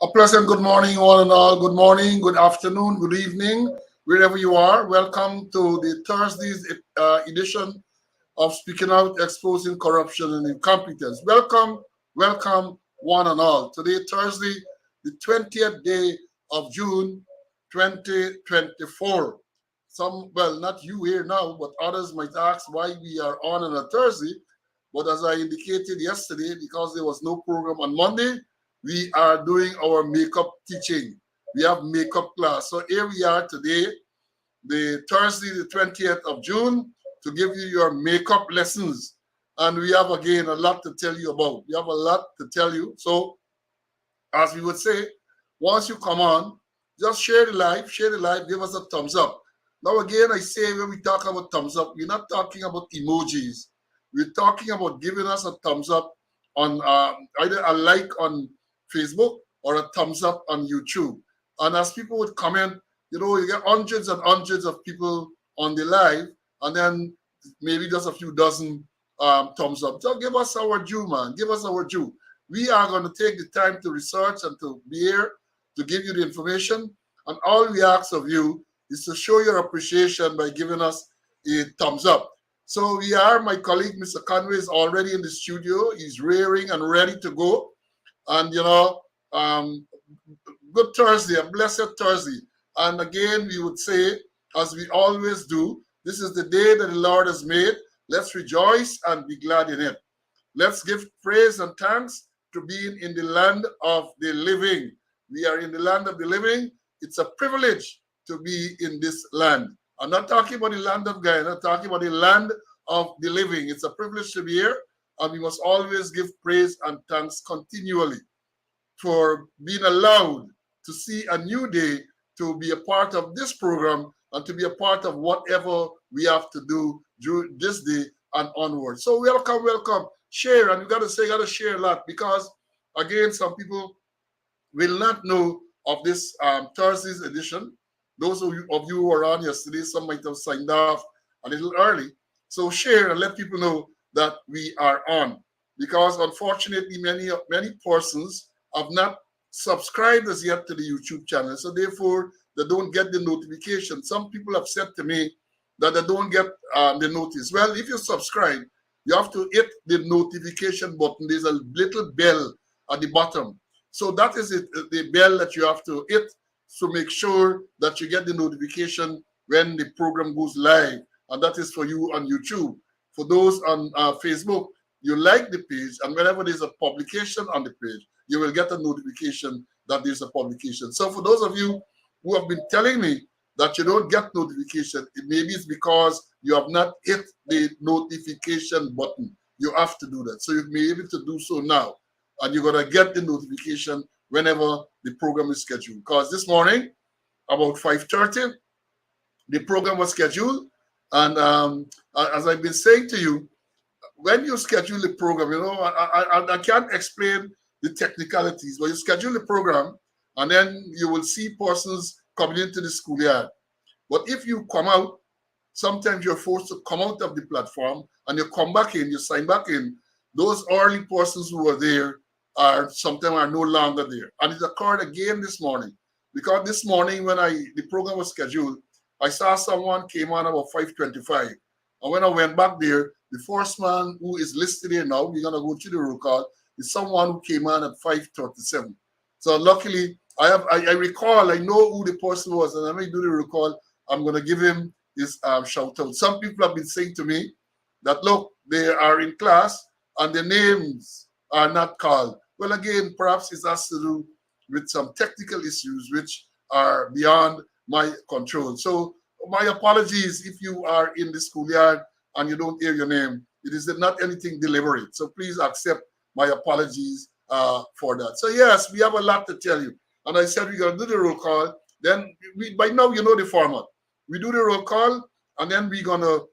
A pleasant good morning, one and all. Good morning, good afternoon, good evening, wherever you are. Welcome to the Thursday's edition of Speaking Out, Exposing Corruption and Incompetence. Welcome, welcome, one and all. Today, Thursday, the 20th day of June, 2024. Some, well, not you here now, but others might ask why we are on a Thursday. But as I indicated yesterday, because there was no program on Monday, we are doing our makeup teaching. We have makeup class. So here we are today, the Thursday, the 20th of June, to give you your makeup lessons. And we have, again, a lot to tell you about. We have a lot to tell you. So, as we would say, once you come on, just share the live, give us a thumbs up. Now, again, I say when we talk about thumbs up, we're not talking about emojis. We're talking about giving us a thumbs up on either a like on Facebook or a thumbs up on YouTube. And as people would comment, you get hundreds and hundreds of people on the live, and then maybe just a few dozen thumbs up. So give us our due, man. Give us our due. We are going to take the time to research and to be here to give you the information. And all we ask of you is to show your appreciation by giving us a thumbs up. So my colleague, Mr. Conway, is already in the studio. He's rearing and ready to go. And, good Thursday, a blessed Thursday. And again, we would say, as we always do, this is the day that the Lord has made. Let's rejoice and be glad in it. Let's give praise and thanks to being in the land of the living. We are in the land of the living. It's a privilege to be in this land. I'm not talking about the land of Guyana, I'm talking about the land of the living. It's a privilege to be here, and we must always give praise and thanks continually for being allowed to see a new day, to be a part of this program, and to be a part of whatever we have to do during this day and onward. So welcome, welcome. Share, and you got to share a lot, because again, some people will not know of this Thursday's edition. Those of you who were on yesterday, some might have signed off a little early. So share and let people know that we are on. Because unfortunately, many persons have not subscribed as yet to the YouTube channel. So therefore, they don't get the notification. Some people have said to me that they don't get the notice. Well, if you subscribe, you have to hit the notification button. There's a little bell at the bottom. So that is it, the bell that you have to hit to make sure that you get the notification when the program goes live. And that is for you on YouTube. For those on Facebook, you like the page, and whenever there's a publication on the page, you will get a notification that there's a publication. So for those of you who have been telling me that you don't get notification, maybe it's because you have not hit the notification button. You have to do that. So you may be able to do so now, and you're going to get the notification whenever the program is scheduled. Because this morning, about 5:30, the program was scheduled. And as I've been saying to you, when you schedule the program, I can't explain the technicalities, but you schedule the program, and then you will see persons coming into the schoolyard. But if you come out, sometimes you're forced to come out of the platform, and you come back in, you sign back in. Those early persons who were there sometimes are no longer there. And it occurred again this morning, because this morning when the program was scheduled, I saw someone came on about 5:25. And when I went back there, the first man who is listed here now, we're going to go through the roll call, is someone who came on at 5:37. So luckily, I recall, I know who the person was, and when I do the roll call, I'm going to give him his shout out. Some people have been saying to me that, look, they are in class and the names are not called. Well, again, perhaps it has to do with some technical issues which are beyond my control. So my apologies if you are in the schoolyard and you don't hear your name. It is not anything deliberate. So please accept my apologies for that. So yes, we have a lot to tell you. And I said we're going to do the roll call. Then by now you know the format. We do the roll call, and then we're going to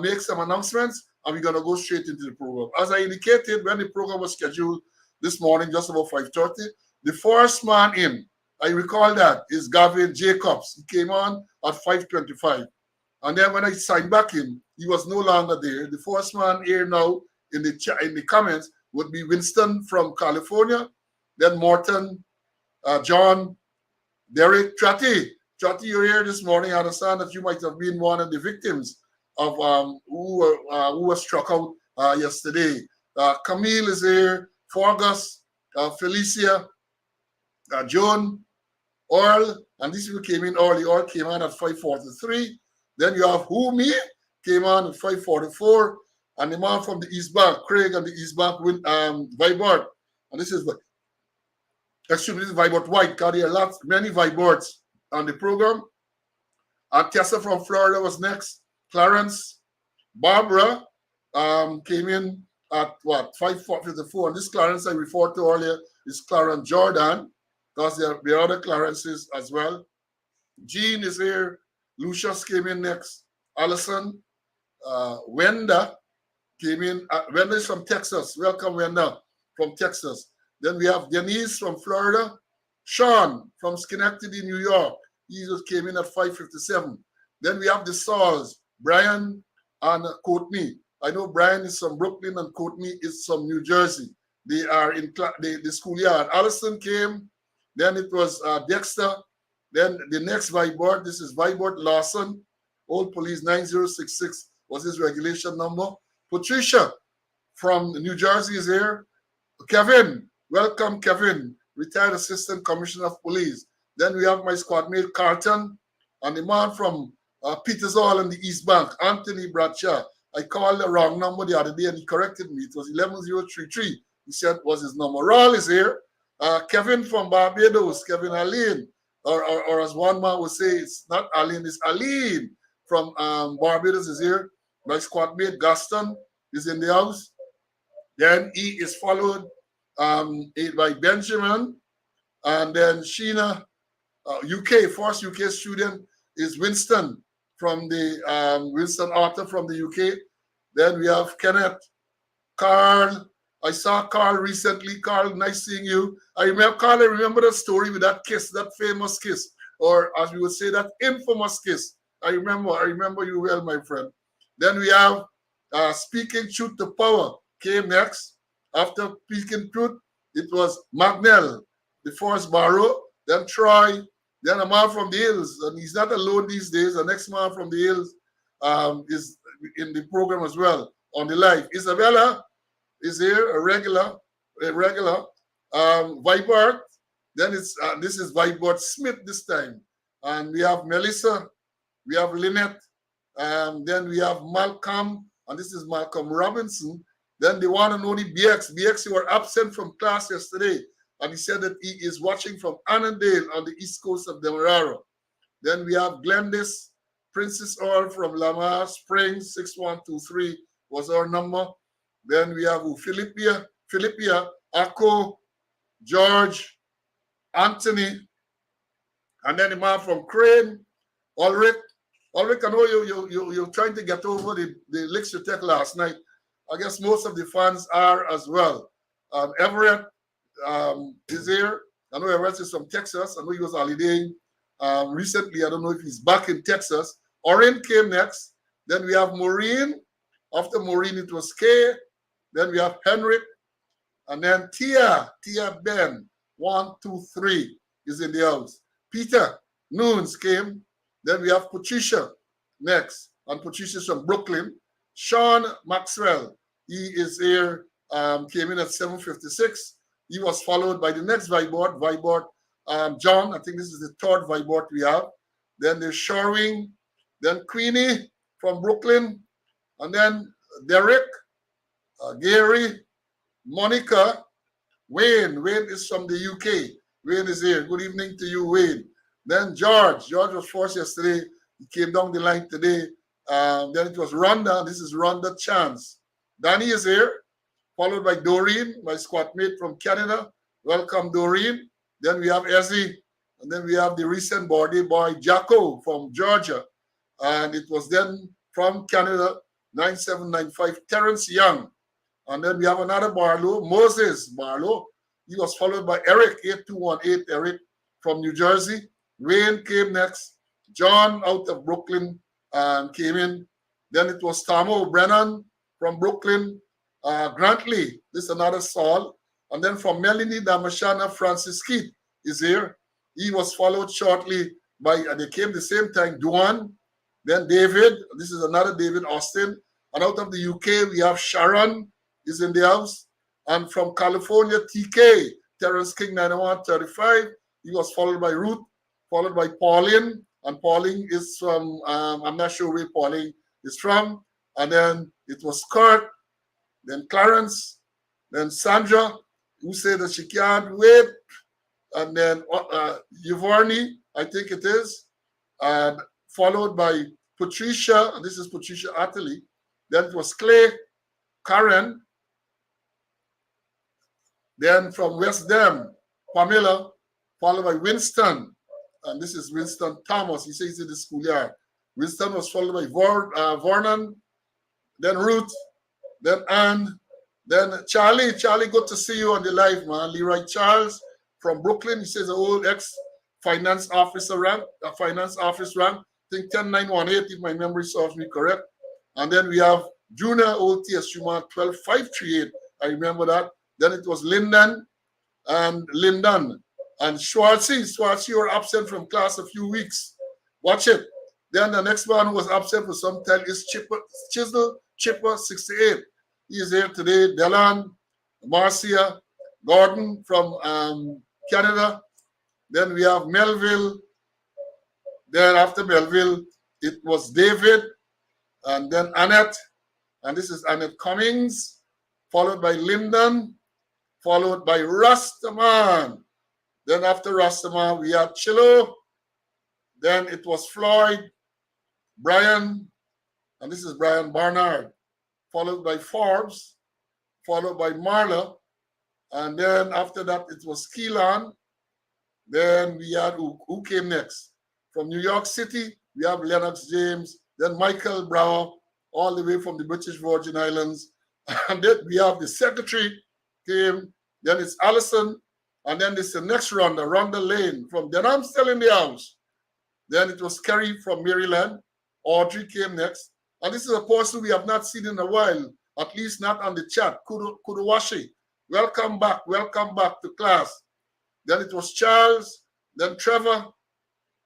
make some announcements, and we're going to go straight into the program. As I indicated, when the program was scheduled this morning, just about 5:30, the first man in, I recall that, is Gavin Jacobs. He came on at 5:25. And then when I signed back in, he was no longer there. The first man here now in the comments would be Winston from California, then Morton John, Derek, Tratty, you're here this morning. I understand that you might have been one of the victims of who was struck out yesterday. Camille is here, Forgus, Felicia, Joan, Earl, and these people came in early. Earl came on at 5:43. Then you have Who Me came on at 5:44, and the man from the East Bank, Craig, and the East Bank with Vibert. And this is Vibert White, because there are many Viberts on the program. And Tessa from Florida was next. Clarence, Barbara came in at what, 5:54. And this Clarence I referred to earlier is Clarence Jordan, because there are other Clarences as well. Jean is here. Lucius came in next. Allison, Wenda came in. Wenda is from Texas. Welcome, Wenda, from Texas. Then we have Denise from Florida. Sean from Schenectady, New York. He just came in at 5:57. Then we have the Sauls, Brian and Courtney. I know Brian is from Brooklyn and Courtney is from New Jersey. They are in the schoolyard. Allison came. Then it was Dexter. Then the next Vibert, this is Vibert Lawson. Old Police 9066 was his regulation number. Patricia from New Jersey is here. Kevin, welcome Kevin, retired Assistant Commissioner of Police. Then we have my squad mate Carlton and the man from Peters Hall and the East Bank, Anthony Bradshaw. I called the wrong number the other day and he corrected me. It was 11033. He said was his number. Raul is here. Kevin from Barbados, Kevin Aline, or as one man would say, it's not Aline, it's Aline from Barbados is here. My squad mate Gaston is in the house. Then he is followed by Benjamin, and then Sheena, UK, first UK student is Winston from the Winston Arthur from the UK. Then we have Kenneth, Carl. I saw Carl recently. Carl, nice seeing you. I remember that story with that kiss, that famous kiss, or as we would say, that infamous kiss. I remember you well, my friend. Then we have Speaking Truth to Power came next. After Speaking Truth, it was Magnell, the first Barrow, then Troy, then a man from the Hills, and he's not alone these days. The next man from the Hills is in the program as well, on the live. Isabella is here, a regular. Vibert, then it's this is Vibert Smith this time. And we have Melissa, we have Lynette, then we have Malcolm, and this is Malcolm Robinson. Then the one and only BX. BX, you were absent from class yesterday, and he said that he is watching from Annandale on the east coast of Demerara. Then we have Glendis, Princess Earl from Lamar Springs, 6123 was our number. Then we have Philippia, Akko, George, Anthony, and then the man from Crane, Ulrich. Ulrich, I know you're trying to get over the licks you took last night. I guess most of the fans are as well. Everett is here. I know Everett is from Texas. I know he was holidaying recently. I don't know if he's back in Texas. Orin came next. Then we have Maureen. After Maureen, it was Kay. Then we have Henrik. And then Tia Ben, 1, 2, 3 is in the house. Peter Noons came. Then we have Patricia next. And Patricia's from Brooklyn. Sean Maxwell, he is here, came in at 7:56. He was followed by the next Vibert, John. I think this is the third Vibert we have. Then there's Shorwing. Then Queenie from Brooklyn. And then Derek, Gary, Monica, Wayne. Wayne is from the UK. Wayne is here. Good evening to you, Wayne. Then George. George was first yesterday. He came down the line today. Then it was Rhonda. This is Rhonda Chance. Danny is here, followed by Doreen, my squad mate from Canada. Welcome, Doreen. Then we have Ezzy. And then we have the recent birthday boy, Jacko from Georgia. And it was then from Canada, 9795, Terrence Young. And then we have another Barlow, Moses Barlow. He was followed by Eric, 8218, Eric from New Jersey. Wayne came next. John out of Brooklyn came in. Then it was Tamo Brennan from Brooklyn. Grantley, this is another Saul. And then from Melanie Damashana, Francis Keith is here. He was followed shortly by, they came the same time, Duan, then David. This is another David Austin. And out of the UK, we have Sharon is in the house. And from California, TK, Terrence King 9135. He was followed by Ruth, followed by Pauline. And Pauline is from, I'm not sure where Pauline is from. And then it was Kurt, then Clarence, then Sandra, who said that she can't wait. And then Giovanni, I think it is, and followed by Patricia, and this is Patricia Atterley. Then it was Clay, Karen. Then from West Dem, Pamela, followed by Winston, and this is Winston Thomas. He says he's in the schoolyard. Winston was followed by Vernon, then Ruth, then Anne, then Charlie. Charlie, good to see you on the live, man. Leroy Charles from Brooklyn. He says an old ex-finance officer rank, finance office rank. I think 10918, if my memory serves me correct. And then we have Junior Old TSU man 12538. I remember that. Then it was Lyndon and Schwartzy. Schwartzy, you were absent from class a few weeks. Watch it. Then the next one who was absent for some time is Chipper 68. He is here today. Delan, Marcia, Gordon from Canada. Then we have Melville. Then after Melville, it was David, and then Annette, and this is Annette Cummings, followed by Lyndon, followed by Rastaman. Then after Rastaman, we had Chilo. Then it was Floyd, Brian, and this is Brian Barnard, followed by Forbes, followed by Marla, and then after that, it was Keelan. Then we had, who came next? From New York City, we have Lennox James, then Michael Brower, all the way from the British Virgin Islands. And then we have the secretary came, then it's Allison, and then it's the next Rhonda Lane from, then I'm still in the house. Then it was Kerry from Maryland. Audrey came next. And this is a person we have not seen in a while, at least not on the chat. Kuduwashi, welcome back to class. Then it was Charles, then Trevor,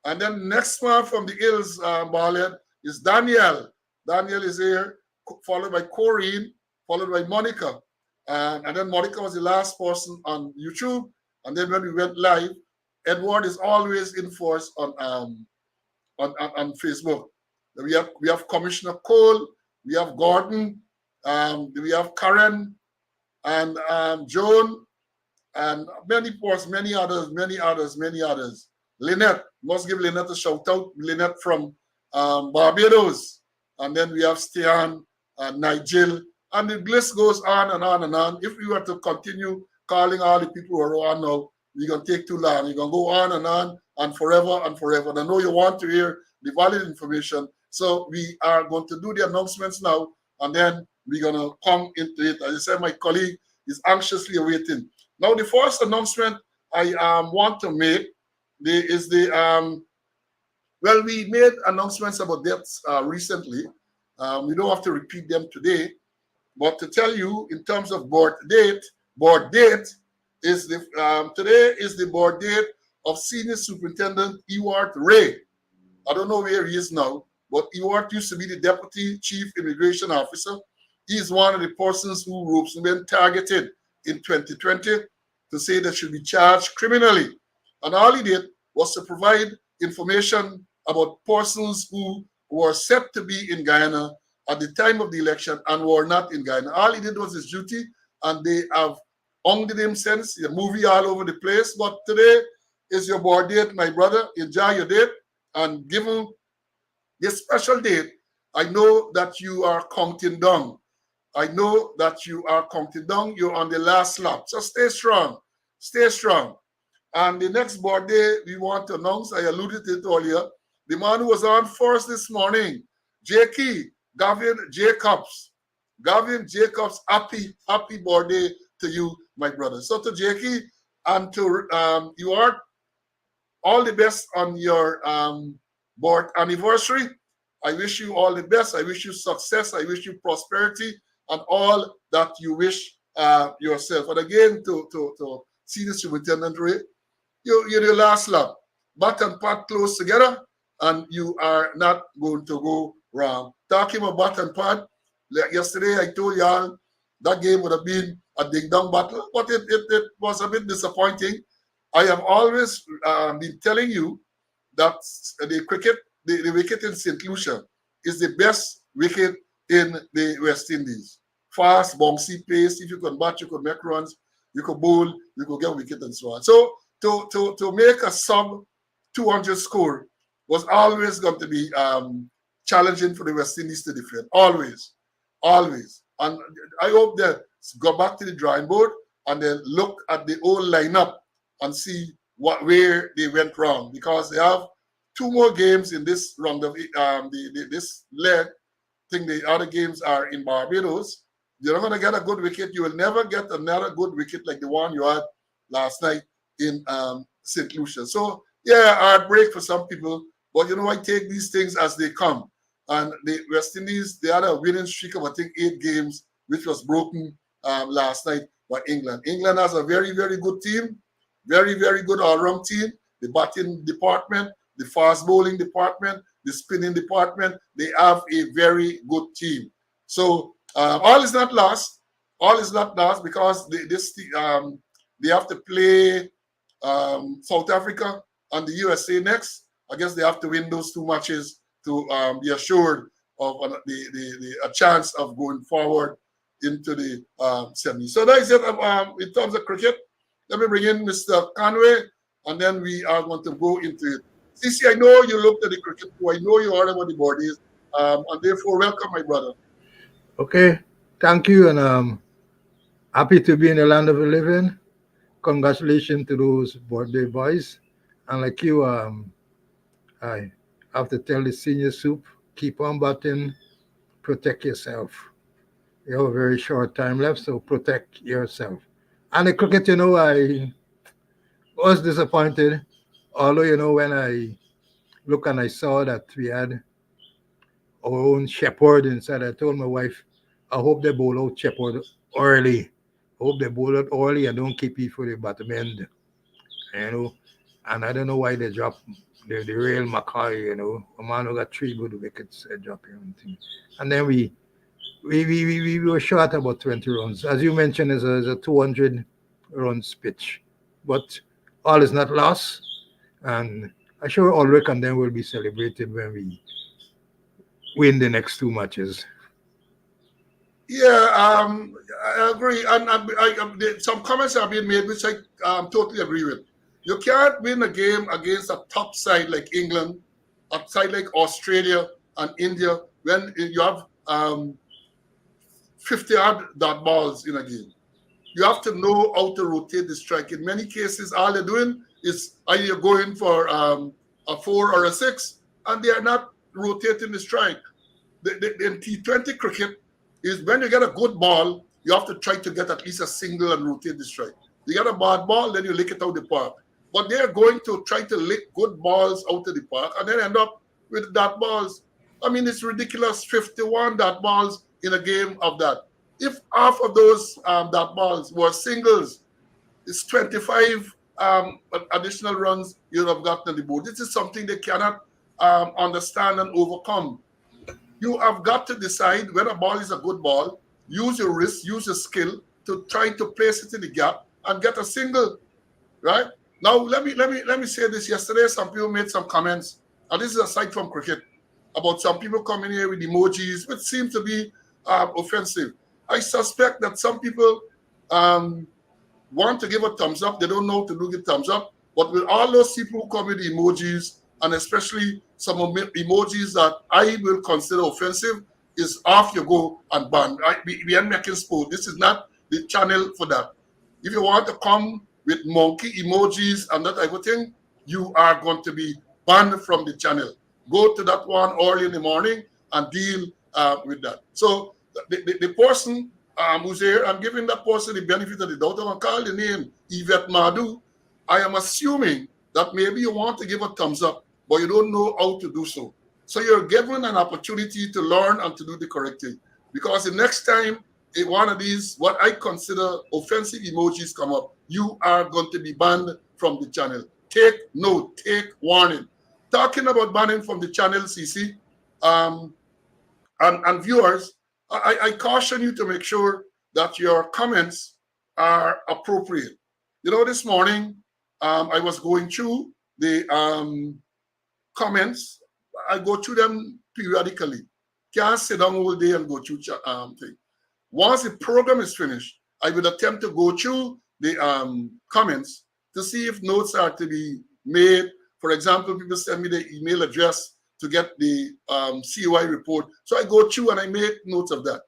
and then next one from the Hills, Marlene, is Daniel. Daniel is here, followed by Corinne, followed by Monica. And then Monica was the last person on YouTube. And then when we went live, Edward is always in force on Facebook. We have Commissioner Cole, we have Gordon, we have Karen, and Joan, and many others. Lynette, must give Lynette a shout out. Lynette from Barbados. And then we have Stian and Nigel. And the list goes on and on and on. If we were to continue calling all the people who are on now, we're going to take too long. We're going to go on and forever and forever. And I know you want to hear the valid information. So we are going to do the announcements now, and then we're going to come into it. As I said, my colleague is anxiously awaiting. Now, the first announcement I want to make is well, we made announcements about deaths recently. We don't have to repeat them today, but to tell you in terms of board date is today is the board date of Senior Superintendent Ewart Ray. I don't know where he is now, but Ewart used to be the Deputy Chief Immigration Officer. He is one of the persons who was been targeted in 2020 to say that should be charged criminally. And all he did was to provide information about persons who were set to be in Guyana at the time of the election and were not in Guyana. All he did was his duty, and they have hung him since. The movie all over the place. But today is your board date, my brother. Enjoy your date. And given this special date, I know that you are counting down. I know that you are counting down. You're on the last lap. So stay strong. Stay strong. And the next board day we want to announce, I alluded to it earlier, the man who was on first this morning, Gavin Jacobs. Gavin Jacobs, happy birthday to you, my brother. So to Jakey and to you are all the best on your board anniversary. I wish you all the best. I wish you success. I wish you prosperity and all that you wish yourself. And again, to Senior Superintendent Ray, you the last lap. Bat and pad close together, and you are not going to go wrong. Talking about bat and pad, like yesterday I told y'all that game would have been a ding dong battle, but it was a bit disappointing. I have always been telling you that the cricket, the wicket in St. Lucia is the best wicket in the West Indies. Fast, bouncy pace. If you can bat, you could make runs, you could bowl, you could get wicket and so on. So to make a sub 200 score was always going to be challenging for the West Indies to defend. Always, always. And I hope they go back to the drawing board and then look at the old lineup and see where they went wrong, because they have two more games in this round of this leg. I think the other games are in Barbados. You're not going to get a good wicket. You will never get another good wicket like the one you had last night in St. Lucia. So, yeah, heartbreak for some people. But, I take these things as they come. And the West Indies, they had a winning streak of, I think, 8 games, which was broken last night by England. England has a very, very good team. Very, very good all-round team. The batting department, the fast bowling department, the spinning department, they have a very good team. So all is not lost. All is not lost because they have to play South Africa and the USA next. I guess they have to win those 2 matches to be assured of a chance of going forward into the semi. So that is it in terms of cricket. Let me bring in Mr. Conway, and then we are going to go into it. CC, I know you looked at the cricket too. I know you heard about the bodies, and therefore, welcome, my brother. Okay, thank you, and happy to be in the land of the living. Congratulations to those birthday boys. And like you, I have to tell the senior soup, keep on batting, protect yourself. You have a very short time left, so protect yourself. And the cricket, I was disappointed. Although, when I look and I saw that we had our own shepherd inside, I told my wife, I hope they bowl out shepherd early. I hope they bowl out early and don't keep it for the bottom end. You know. And I don't know why they dropped the real McCoy, a man who got 3 good wickets dropping and things. And then we were short about 20 runs. As you mentioned, it's a 200 runs pitch. But all is not lost. And I'm sure Ulrich and them will be celebrated when we win the next 2 matches. Yeah, I agree. And some comments have been made, which I totally agree with. You can't win a game against a top side like England, a side like Australia and India, when you have 50 odd dot balls in a game. You have to know how to rotate the strike. In many cases, all they're doing is either going for a 4 or a 6, and they are not rotating the strike. In T20 cricket, is when you get a good ball, you have to try to get at least a single and rotate the strike. You get a bad ball, then you lick it out the park. But they're going to try to lick good balls out of the park and then end up with dot balls. I mean, it's ridiculous, 51 dot balls in a game of that. If half of those dot balls were singles, it's 25 additional runs you have gotten on the board. This is something they cannot understand and overcome. You have got to decide when a ball is a good ball, use your wrist, use your skill to try to place it in the gap and get a single, right? Now, let me say this. Yesterday, some people made some comments, and this is aside from cricket, about some people coming here with emojis, which seems to be offensive. I suspect that some people want to give a thumbs up. They don't know how to do the thumbs up. But with all those people who come with emojis, and especially some emojis that I will consider offensive, is off you go and ban. We are making sport. This is not the channel for that. If you want to come with monkey emojis and that type of thing, you are going to be banned from the channel. Go to that one early in the morning and deal with that. So the person who's here, I'm giving that person the benefit of the doubt. I'm going to call the name Yvette Madu. I am assuming that maybe you want to give a thumbs up, but you don't know how to do so. So you're given an opportunity to learn and to do the correct thing. Because the next time one of these, what I consider offensive emojis come up, you are going to be banned from the channel. take note, take warning. Talking about banning from the channel, CC, and viewers, I caution you to make sure that your comments are appropriate. You know, this morning I was going through the comments. I go through them periodically. Can't sit down all day and go through thing. Once the program is finished, I will attempt to go through the comments to see if notes are to be made. For example, people send me the email address to get the COI report. So I go through and I make notes of that.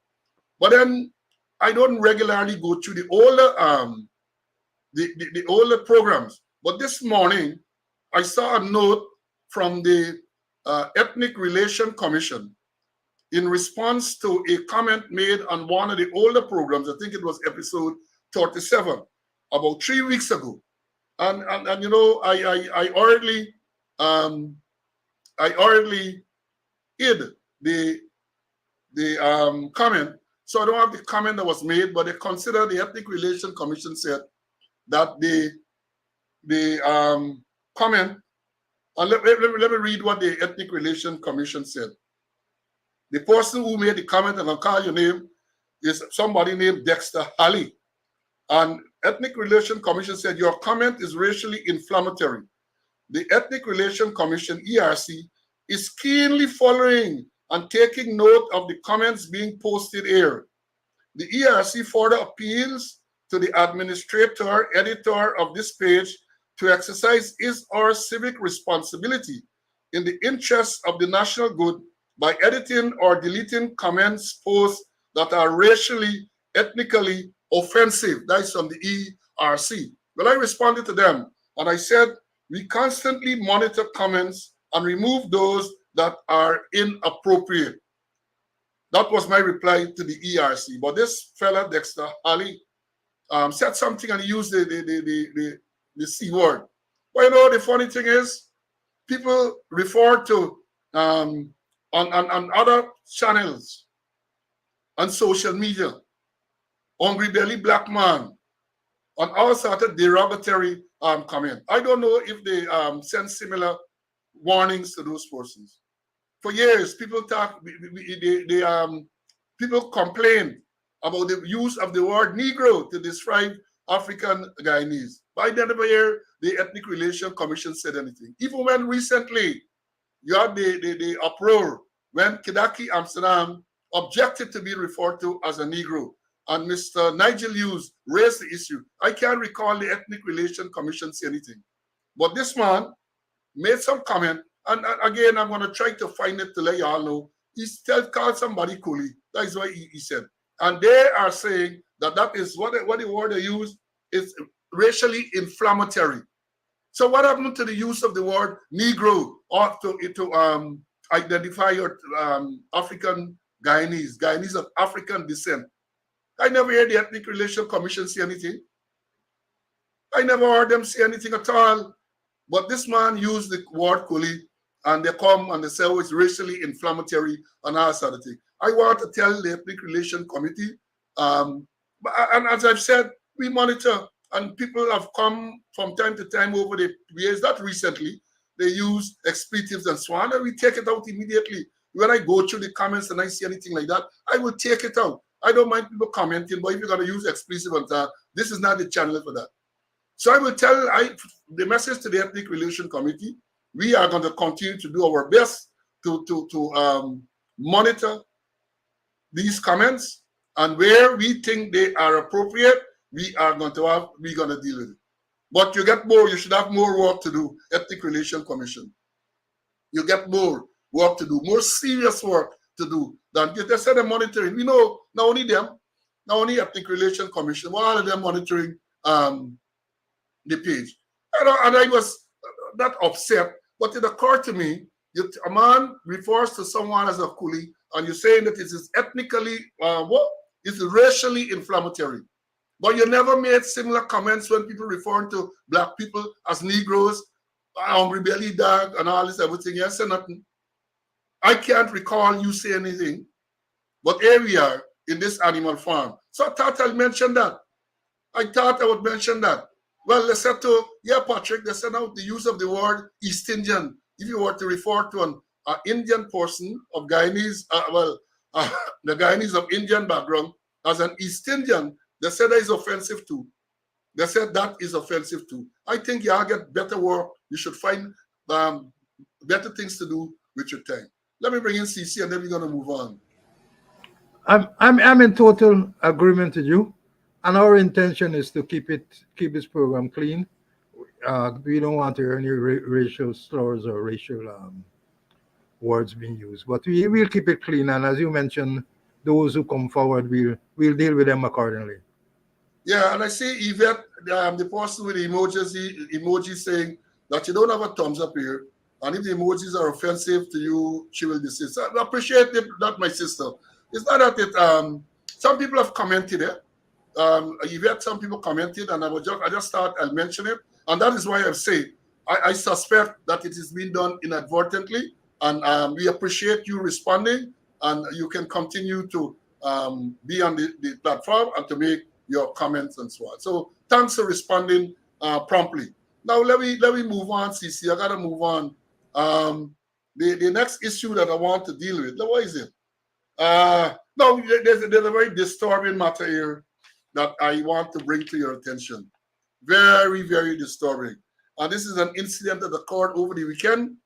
But then I don't regularly go through the older programs. But this morning, I saw a note from the Ethnic Relation Commission in response to a comment made on one of the older programs. I think it was episode 37, about 3 weeks ago. And you know, I already hid the comment, so I don't have the comment that was made. But they consider the Ethnic Relation Commission said that the comment. And let me read what the Ethnic Relation Commission said. The person who made the comment, and I'll call your name, is somebody named Dexter Halley. And Ethnic Relation Commission said your comment is racially inflammatory. The Ethnic Relation Commission, ERC, is keenly following and taking note of the comments being posted here. The ERC further appeals to the administrator, editor of this page to exercise his or her civic responsibility in the interest of the national good by editing or deleting comments, posts that are racially, ethnically offensive. That's from the ERC. Well, I responded to them and I said, we constantly monitor comments and remove those that are inappropriate. That was my reply to the ERC. But this fella, Dexter Halley, said something and he used the C word. Well, you know, the funny thing is, people refer to on other channels, on social media, hungry belly black man, on all sort of derogatory comment. I don't know if they send similar warnings to those persons. For years, people talk, people complain about the use of the word Negro to describe African Guyanese. But I never hear the Ethnic Relation Commission said anything. Even when recently you had the uproar when Kidaki Amsterdam objected to be referred to as a Negro, and Mr. Nigel Hughes raised the issue. I can't recall the Ethnic Relation Commission say anything. But this man made some comment, and again, I'm going to try to find it to let you all know. He called somebody coolie. That is what he said. And they are saying that is what the word they use is racially inflammatory. So what happened to the use of the word Negro or to identify your African Guyanese of African descent? I never heard the Ethnic Relation Commission say anything. I never heard them say anything at all. But this man used the word coolie, and they come and they say, oh, it's racially inflammatory and all sort of thing. I want to tell the Ethnic Relation Committee, and as I've said, we monitor, and people have come from time to time over the years, not recently, they use expletives and so on, and we take it out immediately. When I go through the comments and I see anything like that, I will take it out. I don't mind people commenting, but if you're going to use expletive and that, this is not the channel for that. So I will tell the message to the Ethnic Relation Committee. We are going to continue to do our best to monitor these comments, and where we think they are appropriate, we're going to deal with it. But you should have more work to do, Ethnic Relation Commission. You get more work to do, more serious work to do than they said they're monitoring. We know not only them, not only Ethnic Relation Commission, but all of them monitoring the page. And I was not upset, but it occurred to me, a man refers to someone as a coolie, and you're saying that it is ethnically, it's racially inflammatory. But you never made similar comments when people referring to black people as Negroes, hungry belly dog, and all this everything. You said nothing. I can't recall you say anything, but here we are in this animal farm. So I thought I'd mention that. I thought I would mention that. Well, they said to, yeah, Patrick, they said now the use of the word East Indian. If you were to refer to an Indian person of Guyanese, the Guyanese of Indian background as an East Indian, they said that is offensive too. They said that is offensive too. I think y'all get better work. You should find better things to do with your time. Let me bring in CC and then we're gonna move on. I'm in total agreement with you, and our intention is to keep this program clean. We don't want to hear any racial slurs or racial words being used, but we will keep it clean. And as you mentioned, those who come forward, we'll deal with them accordingly. Yeah, and I see Yvette, the person with the emoji saying that you don't have a thumbs up here, and if the emojis are offensive to you, she will desist. I appreciate that, my sister. It's not that it. Some people have commented it. Yvette, some people commented, and I just thought I'll mention it, and that is why I say I suspect that it is being done inadvertently, and we appreciate you responding, and you can continue to be on the platform and to make your comments and so on. So thanks for responding promptly. Now let me move on, CC. I gotta move on. The next issue that I want to deal with. What is it? No, there's a very disturbing matter here that I want to bring to your attention. Very, very disturbing. And this is an incident that occurred over the weekend.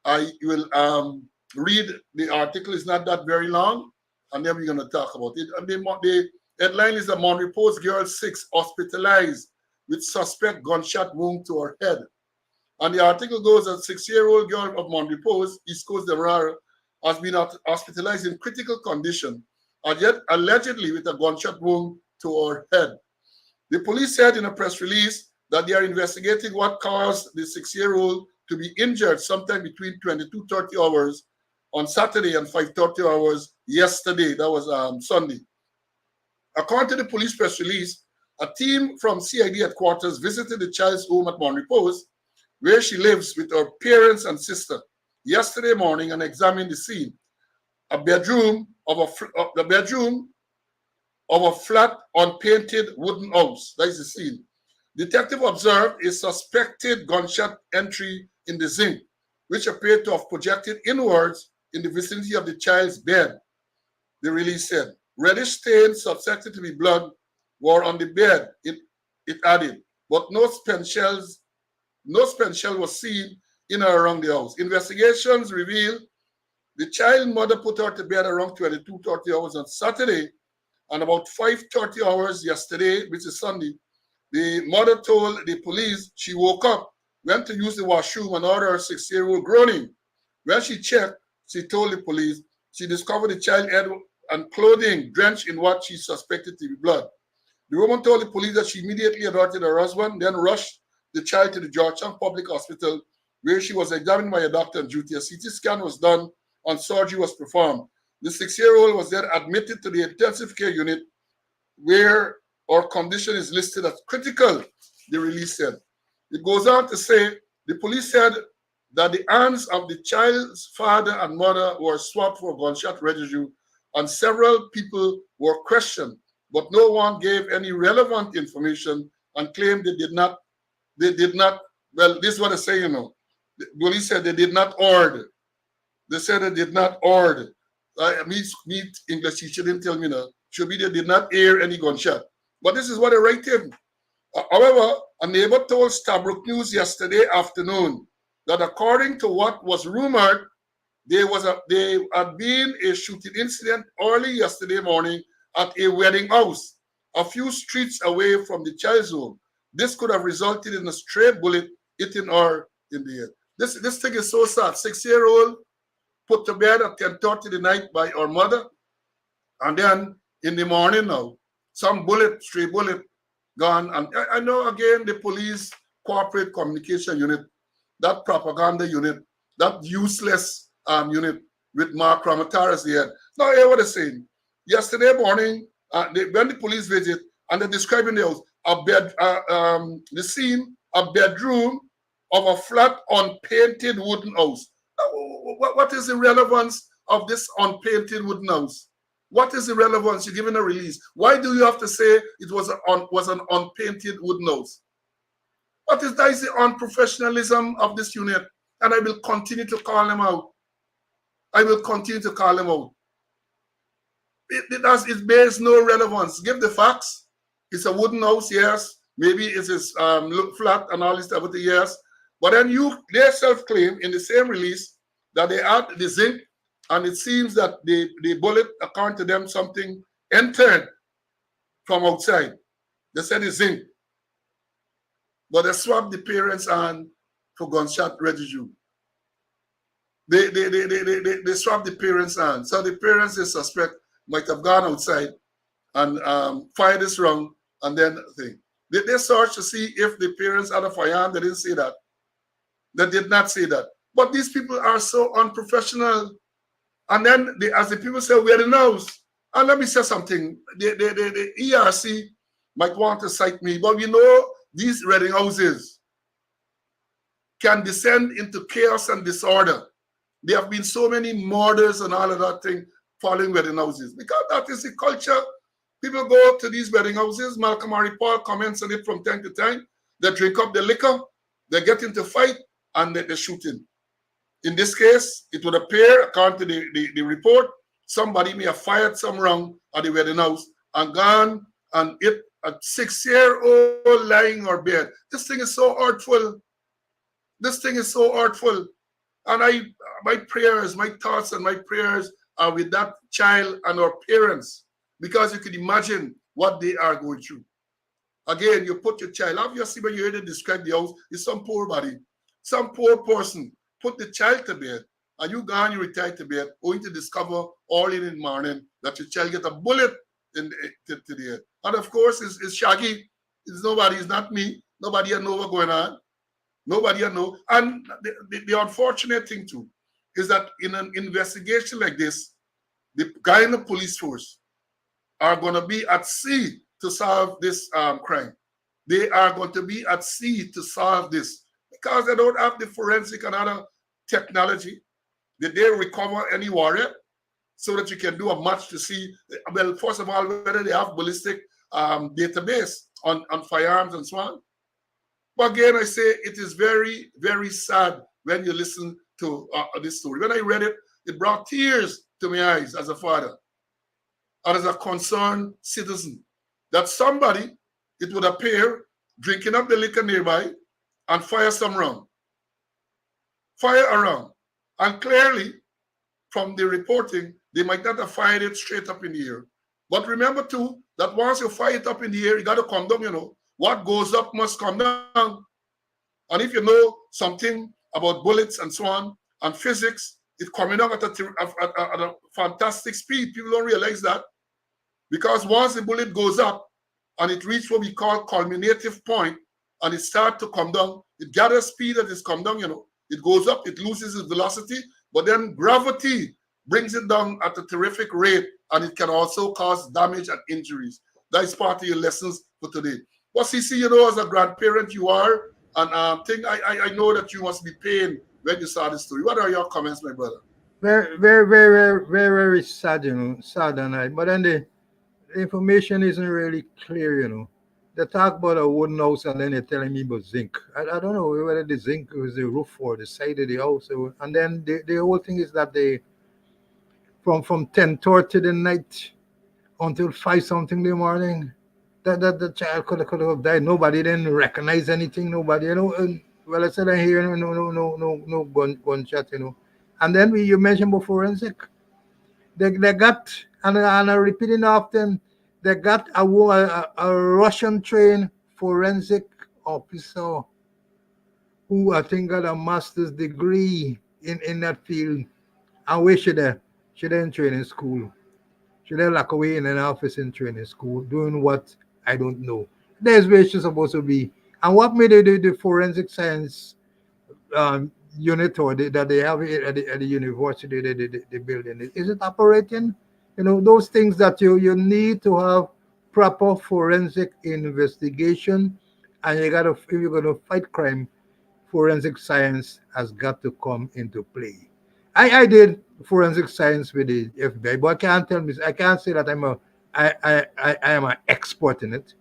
I will read the article. It's not that very long, and then we're going to talk about it. And the headline is: a Montrepose girl 6 hospitalized with suspect gunshot wound to her head. And the article goes that 6-year-old girl of Montrepose, East Coast Demerara, has been hospitalized in critical condition, and yet allegedly with a gunshot wound to her head. The police said in a press release that they are investigating what caused the 6-year-old to be injured sometime between 22:30 hours on Saturday and 5:30 hours yesterday. That was Sunday. According to the police press release, a team from CID headquarters visited the child's home at Montrepose, where she lives with her parents and sister, yesterday morning and examined the scene. The bedroom of a flat unpainted wooden house. That is the scene. Detective observed a suspected gunshot entry in the zinc, which appeared to have projected inwards in the vicinity of the child's bed. The release said reddish stains suspected to be blood were on the bed. It added, but no spent shell was seen in or around the house. Investigations revealed the child mother put her to bed around 22:30 hours on Saturday, and about 5:30 hours yesterday, which is Sunday, the mother told the police she woke up, went to use the washroom, and heard her 6-year-old groaning. When she checked, she told the police she discovered the child's head and clothing drenched in what she suspected to be blood. The woman told the police that she immediately alerted her husband, then rushed the child to the Georgetown Public Hospital, where she was examined by a doctor on duty. A CT scan was done and surgery was performed. The 6-year-old was then admitted to the intensive care unit, where her condition is listed as critical, the release said. It goes on to say the police said that the hands of the child's father and mother were swabbed for gunshot residue, and several people were questioned, but no one gave any relevant information and claimed they did not, well, this is what I say, The police said they did not order. They said they did not order. Me English teacher didn't tell me that. Should be they did not air any gunshot. But this is what they write in. However, a neighbor told Stabrook News yesterday afternoon that according to what was rumored, there had been a shooting incident early yesterday morning at a wedding house, a few streets away from the child's home. This could have resulted in a stray bullet hitting her in the head. This thing is so sad. 6-year-old put to bed at 10:30 the night by her mother, and then in the morning now, some stray bullet gone. And I know again the police corporate communication unit, that propaganda unit, that useless unit with Mark Ramatar as the head. Now hear what they're saying. Yesterday morning, when the police visit and they're describing the house, the scene, a bedroom of a flat unpainted wooden house. What is the relevance of this unpainted wooden house? What is the relevance? You're giving a release. Why do you have to say it was an unpainted wooden house? That is the unprofessionalism of this unit. And I will continue to call them out. I will continue to call them out. It bears no relevance. Give the facts. It's a wooden house, yes. Maybe it is look flat and all this stuff with the yes. But then they self-claim in the same release that they add the zinc, and it seems that the bullet, according to them, something entered from outside. They said it's zinc. But they swapped the parents' hand for gunshot residue. They swapped the parents' hand. So the parents, they suspect, might have gone outside and fired this wrong, and then thing. They searched to see if the parents had a firearm. They didn't say that. They did not say that. But these people are so unprofessional. And then, as the people say, we're the nose. And let me say something. The ERC might want to cite me, but we know these reading houses can descend into chaos and disorder. There have been so many murders and all of that thing following wedding houses, because that is the culture. People go to these wedding houses. Malcolm Harry Paul comments on it from time to time. They drink up the liquor, they get into fight, and they're shooting. In this case, it would appear, according to the report, somebody may have fired some round at the wedding house and gone and hit a 6-year-old lying on bed. This thing is so artful. This thing is so artful. And my prayers, my thoughts and my prayers are with that child and our parents, because you can imagine what they are going through. Again, you put your child, obviously when you hear them describe the house, it's some poor body, some poor person, put the child to bed, and you gone, you retire to bed, only to discover all in the morning that your child get a bullet to the head. And of course, it's Shaggy. It's nobody, it's not me. Nobody know what's going on. Nobody know. And the unfortunate thing too is that in an investigation like this, the guy in the police force are going to be at sea to solve this crime. They are going to be at sea to solve this because they don't have the forensic and other technology. Did they recover any warrant so that you can do a match to see, well, first of all, whether they have ballistic database on firearms and so on? But again, I say it is very, very sad when you listen to this story. When I read it, it brought tears to my eyes as a father and as a concerned citizen, that somebody, it would appear, drinking up the liquor nearby and fire some round. Fire around. And clearly, from the reporting, they might not have fired it straight up in the air. But remember too, that once you fire it up in the air, you got to come down, you know. What goes up must come down. And if you know something about bullets and so on, and physics, it's coming down at a fantastic speed. People don't realize that. Because once the bullet goes up and it reaches what we call culminative point, and it starts to come down, it gathers speed as it's come down, you know. It goes up, it loses its velocity, but then gravity brings it down at a terrific rate, and it can also cause damage and injuries. That is part of your lessons for today. But CC, you know, as a grandparent you are, and I know that you must be pained when you saw this story. What are your comments, my brother? Very, very, very, very, very sad, you know, sad and I. But then the information isn't really clear, you know. They talk about a wooden house and then they're telling me about zinc. I don't know whether the zinc was the roof or the side of the house. And then the whole thing is that they, from 10:30 the night until 5 something in the morning, that the child could have died. Nobody didn't recognize anything. Nobody, you know. Well, I said I hear no gunshot, you know. And then you mentioned about forensic. They got, and I'm repeating often, they got a Russian trained forensic officer who I think got a master's degree in that field. And where she didn't train in school. She didn't lock away in an office in training school doing what I don't know. There's where she's supposed to be. And what made the forensic science unit or that they have it at the university, the building, is it operating? You know, those things that you need to have proper forensic investigation, and you gotta, if you're gonna fight crime, forensic science has got to come into play. I did forensic science with the FBI, but I can't say that I am an expert in it.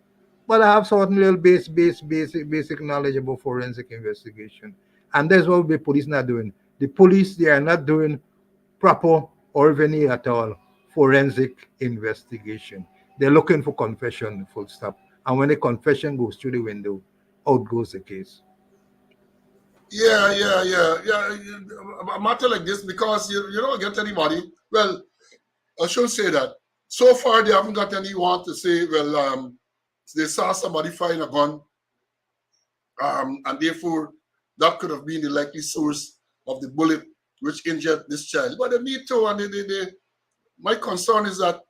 but I have certain little basic knowledge about forensic investigation. And that's what the police not doing. The police, they are not doing proper or any at all forensic investigation. They're looking for confession, full stop. And when the confession goes through the window, out goes the case. Yeah. A matter like this, because you don't get anybody. Well, I should say that. So far, they haven't got anyone to say, well, they saw somebody firing a gun, and therefore that could have been the likely source of the bullet which injured this child. But they need to, and my concern is that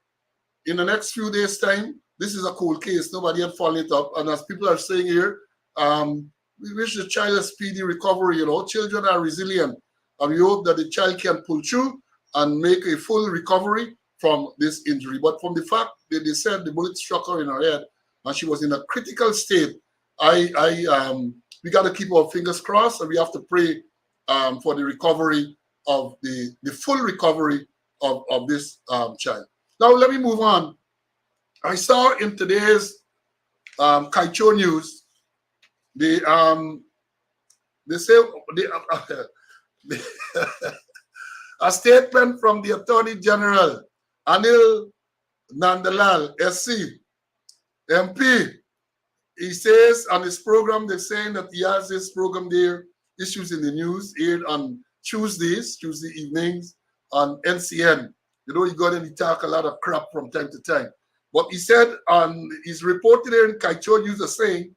in the next few days' time, this is a cold case. Nobody had followed it up. And as people are saying here, we wish the child a speedy recovery. Children are resilient. And we hope that the child can pull through and make a full recovery from this injury. But from the fact that they said the bullet struck her in her head and she was in a critical state, we got to keep our fingers crossed, and we have to pray for the recovery of the full recovery of this child. Now, let me move on. I saw in today's Kaicho news, they say a statement from the Attorney General, Anil Nandalal, SC, MP. He says on his program, they're saying that he has this program there, Issues in the News, aired on Tuesday evenings on NCN. He got in, he talk a lot of crap from time to time. But he said he's reported here in Kaicho News as saying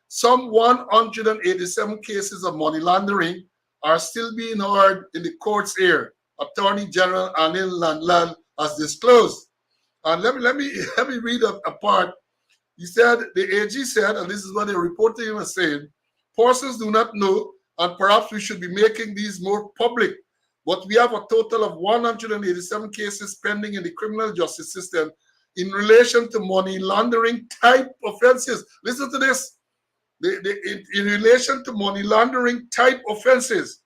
some 187 cases of money laundering are still being heard in the courts here. Attorney General Anil Nandlal has disclosed. And let me read a part. He said, the AG said, and this is what the reporter was saying, persons do not know, and perhaps we should be making these more public. But we have a total of 187 cases pending in the criminal justice system in relation to money laundering type offenses. Listen to this. In relation to money laundering type offenses.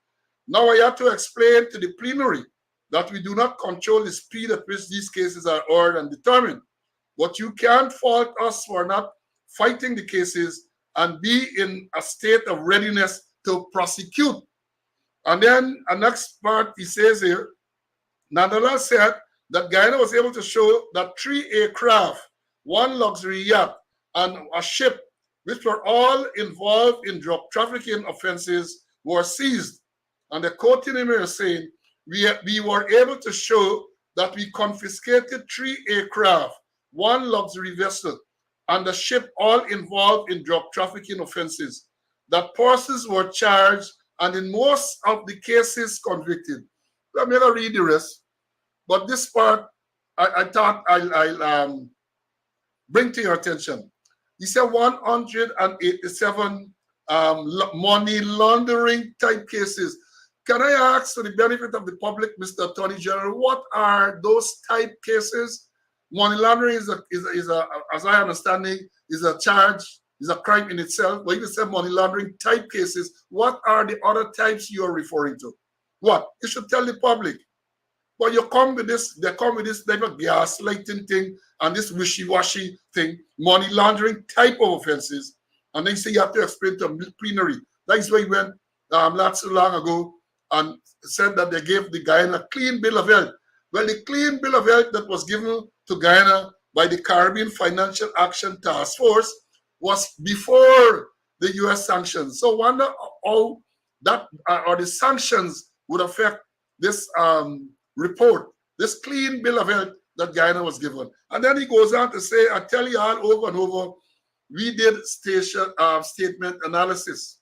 Now I have to explain to the plenary that we do not control the speed at which these cases are heard and determined. But you can't fault us for not fighting the cases and be in a state of readiness to prosecute. And then the next part he says here, Nandala said that Guyana was able to show that 3 aircraft, 1 luxury yacht, and a ship, which were all involved in drug trafficking offenses, were seized. And the court in him is saying, we were able to show that we confiscated 3 aircraft, 1 luxury vessel, and a ship, all involved in drug trafficking offenses. That persons were charged and in most of the cases convicted. I'm going to read the rest, but this part I thought I'll bring to your attention. He said 187 money laundering type cases. Can I ask, for the benefit of the public, Mr. Attorney General, what are those type cases? Money laundering is as I understanding, is a charge, is a crime in itself. But if you say money laundering type cases, what are the other types you are referring to? What? You should tell the public. But they come with this type of gaslighting thing and this wishy-washy thing, money laundering type of offenses. And then you say you have to explain to plenary. That's why he went not so long ago and said that they gave the Guyana a clean bill of health. Well, the clean bill of health that was given to Guyana by the Caribbean Financial Action Task Force was before the U.S. sanctions. So wonder how that or the sanctions would affect this report, this clean bill of health that Guyana was given. And then he goes on to say, I tell you all over and over, we did statement analysis.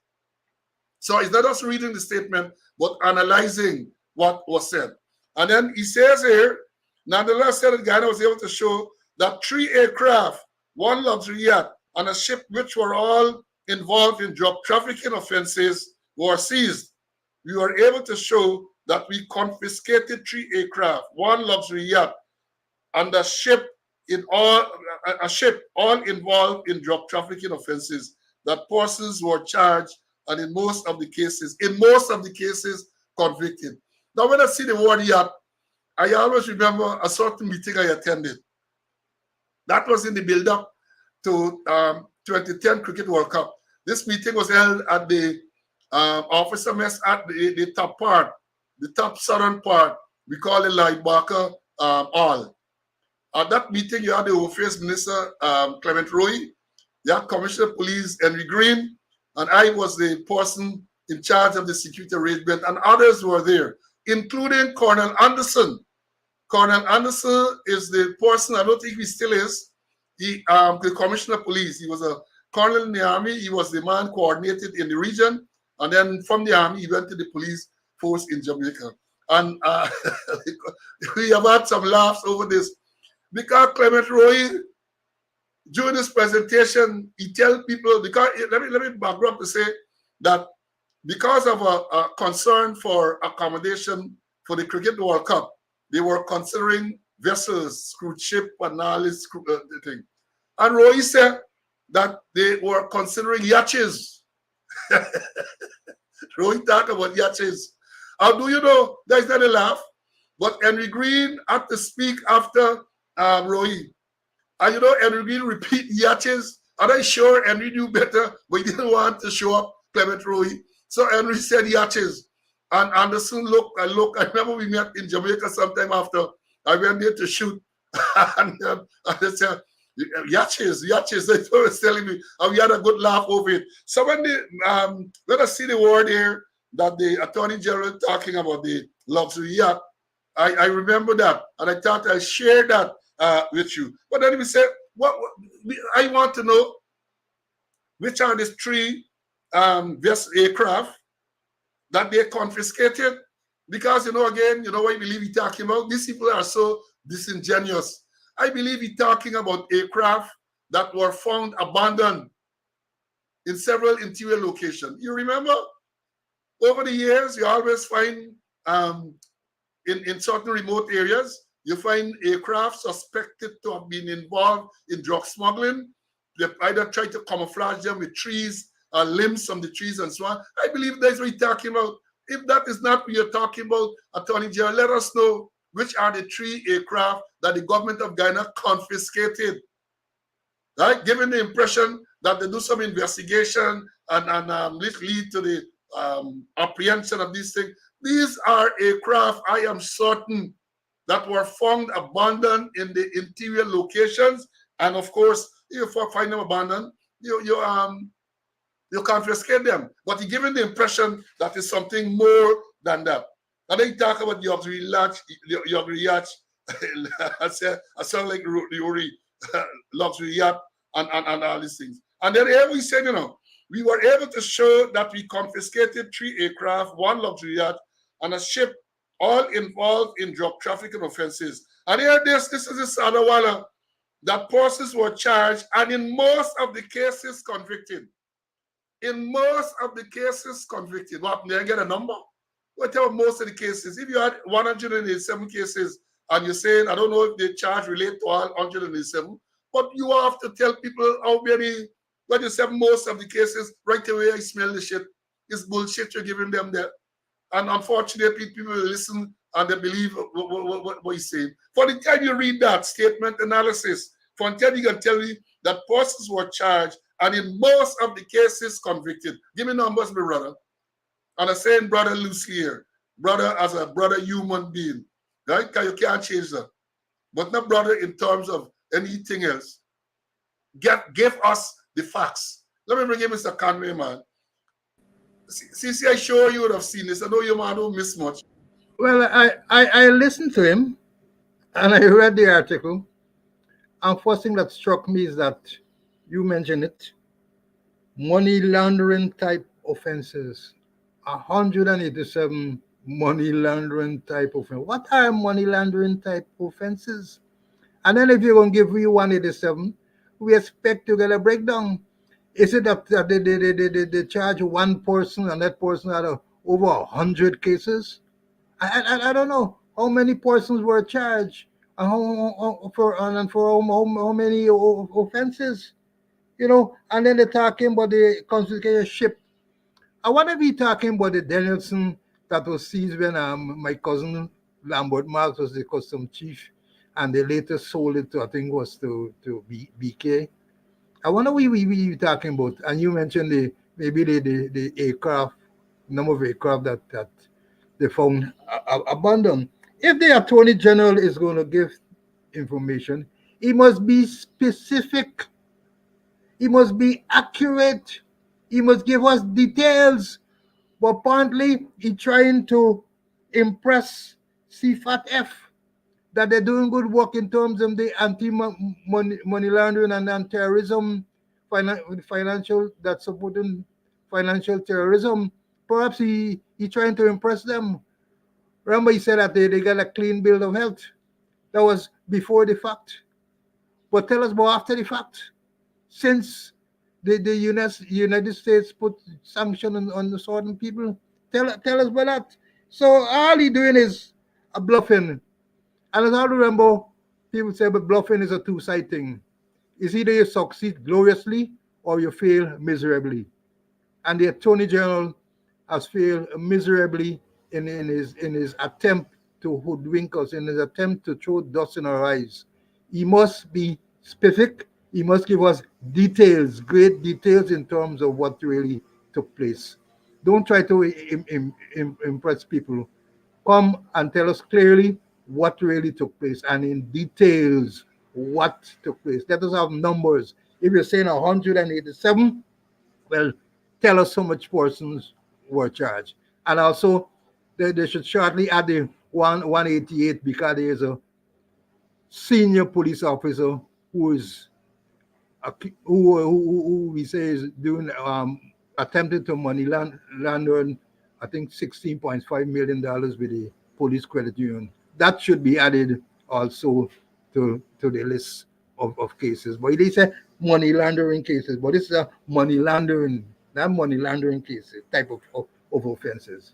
So it's not just reading the statement, but analyzing what was said. And then he says here, nonetheless, said that Guyana was able to show that 3 aircraft, 1 luxury yacht, and a ship which were all involved in drug trafficking offenses were seized. We were able to show that we confiscated 3 aircraft, 1 luxury yacht, and a ship all involved in drug trafficking offenses. That persons were charged and in most of the cases, convicted. Now, when I see the word yacht, I always remember a certain meeting I attended. That was in the build-up to 2010 Cricket World Cup. This meeting was held at the officer mess at the top part, the top southern part. We call it like Barker Hall. At that meeting, you had the Home Affairs Minister, Clement Roy, you had Commissioner of Police, Henry Green, and I was the person in charge of the security arrangement, and others were there, including Colonel Anderson. Colonel Anderson is the person, I don't think he still is, the Commissioner of Police. He was a colonel in the army. He was the man coordinated in the region. And then from the army, he went to the police force in Jamaica. And we have had some laughs over this. Because Clement Roy, during this presentation, he tell people, because let me back up to say that because of a concern for accommodation for the Cricket World Cup, they were considering vessels, cruise ship, and all this thing. And Roy said that they were considering yachts. Roy talked about yachts. How do you know? There's not a laugh. But Henry Green had to speak after Roy. And you know, Henry Green repeat yachts. And I'm sure Henry knew better, but he didn't want to show up Clement Roy. So Henry said yachts. And Anderson looked. I remember we met in Jamaica sometime after. I went there to shoot. And I said, yachts. They was telling me. And we had a good laugh over it. So when let us see the word here that the Attorney General talking about the luxury yacht. I remember that. And I thought I'd share that with you. But then we said, what I want to know, which are these three vessel aircraft that they confiscated? Because, again, what I believe he's talking about? These people are so disingenuous. I believe he's talking about aircraft that were found abandoned in several interior locations. You remember? Over the years, you always find in certain remote areas, you find aircraft suspected to have been involved in drug smuggling. They either try to camouflage them with trees, limbs from the trees and so on. I believe that's what you're talking about. If that is not what you're talking about, Attorney General, let us know which are the three aircraft that the government of Guyana confiscated. Right? Given the impression that they do some investigation and lead to the apprehension of these things. These are aircraft, I am certain, that were found abandoned in the interior locations. And of course, if you find them abandoned, you confiscate them. But you're given the impression that it's something more than that. And then you talk about the luxury yacht. I sound like Yuri, luxury yacht and all these things. And then here we said, we were able to show that we confiscated 3 aircraft, 1 luxury yacht, and a ship, all involved in drug trafficking offenses. And here this is this other one that persons were charged and in most of the cases convicted. In most of the cases convicted. What, they get a number? Whatever most of the cases. If you had 187 cases and you're saying, I don't know if the charge relate to all 187, but you have to tell people how many, when you say most of the cases, right away I smell the shit. It's bullshit you're giving them there. And unfortunately, people will listen and they believe what he's saying. For the time you read that statement analysis, for the time you can tell me that persons were charged and in most of the cases convicted. Give me numbers, my brother. And I'm saying brother loosely here. Brother as a brother human being. Right? Because you can't change that. But not brother in terms of anything else. Give us the facts. Let me bring in Mr. Conway, man. See, I'm sure you would have seen this. I know you man don't miss much. Well, I listened to him and I read the article. And first thing that struck me is that you mentioned it, money laundering type offenses. 187 money laundering type offenses. What are money laundering type offenses? And then if you're going to give me 187, we expect to get a breakdown. Is it that they charge one person and that person had over 100 cases? I don't know how many persons were charged and how many offenses, and then they're talking about the confiscated ship. I want to be talking about the Danielson that was seized when my cousin Lambert Marks was the custom chief, and they later sold it to, I think, was to BK. I wonder what we talking about. And you mentioned maybe the aircraft, number of aircraft that they found abandoned. If the attorney general is going to give information, he must be specific. He must be accurate. He must give us details. But apparently, he trying to impress CFATF that they're doing good work in terms of the anti-money laundering and terrorism, financial, that's supporting financial terrorism. Perhaps he trying to impress them. Remember, he said that they got a clean bill of health. That was before the fact. But tell us about after the fact. Since the United States put sanction on certain people, tell us about that. So all he doing is a bluffing. And as I remember, people say, but bluffing is a two-sided thing. It's either you succeed gloriously or you fail miserably. And the Attorney General has failed miserably in his attempt to hoodwink us, in his attempt to throw dust in our eyes. He must be specific. He must give us details, great details in terms of what really took place. Don't try to impress people. Come and tell us clearly what really took place and in details what took place. Let us have numbers. If you're saying 187, well, tell us how much persons were charged. And also, they should shortly add the 188 because there is a senior police officer who is who we say is doing attempted to laundering, I think $16.5 million with the police credit union. That should be added also to the list of cases. But they say money laundering cases, but this is a money laundering, not money laundering cases type of offenses.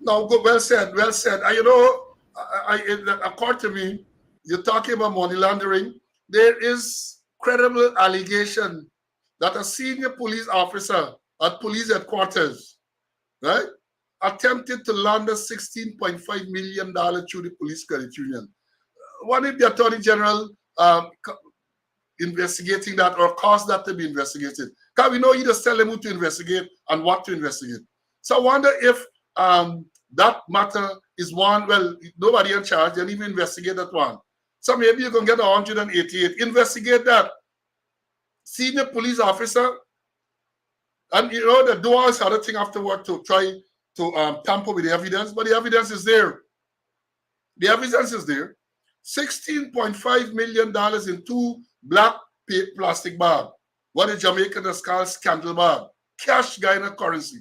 No, good, well said, well said. It occurred to me, you're talking about money laundering. There is credible allegation that a senior police officer at police headquarters, right, attempted to launder $16.5 million through the police credit union. What if the Attorney General investigating that or cause that to be investigated? Because we know you just tell them who to investigate and what to investigate. So I wonder if that matter is one, well, nobody in charge, they'll even investigate that one. So maybe you can get 188. Investigate that. Senior police officer, and you know, the do is other thing afterward to try to tamper with the evidence, but the evidence is there. The evidence is there. $16.5 million in two black plastic bags. What the Jamaicans call scandal bag. Cash Guyana currency.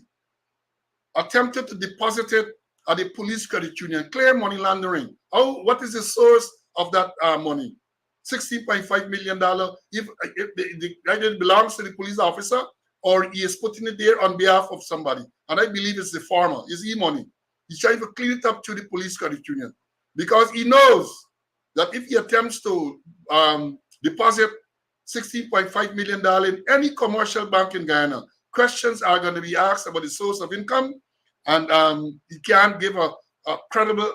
Attempted to deposit it at the police credit union. Clear money laundering. What is the source of that money? $16.5 million. If the item belongs to the police officer or he is putting it there on behalf of somebody. And I believe it's the former. It's e-money. He's trying to clean it up to the police credit union. Because he knows that if he attempts to deposit $16.5 million in any commercial bank in Guyana, questions are going to be asked about the source of income, and he can't give a credible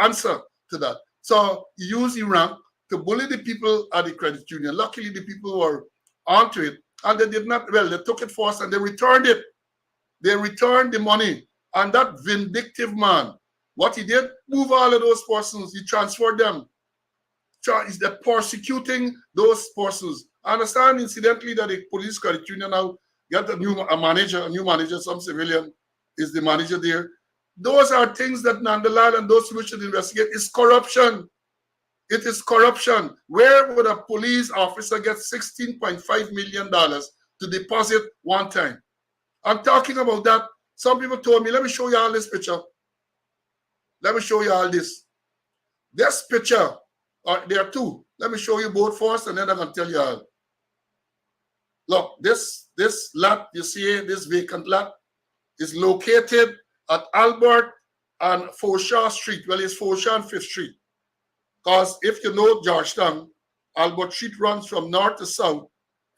answer to that. So he used the rank to bully the people at the credit union. Luckily, the people were onto it, and they did not, well, they took it for us and they returned it. They returned the money. And that vindictive man, what he did, move all of those persons, he transferred them. Is the persecuting those persons. I understand, incidentally, that the police credit union now get a new manager, some civilian is the manager there. Those are things that nonetheless, and those who should investigate, is corruption. It is corruption. Where would a police officer get $16.5 million to deposit one time? I'm talking about that. Some people told me, let me show you all this picture. Let me show you all this. This picture, there are two. Let me show you both first, and then I can tell you all. Look, this lot, you see, this vacant lot is located at Albert and Forshaw Street. Well, it's Forshaw and 5th Street. Because if you know Georgetown, Albert Street runs from north to south.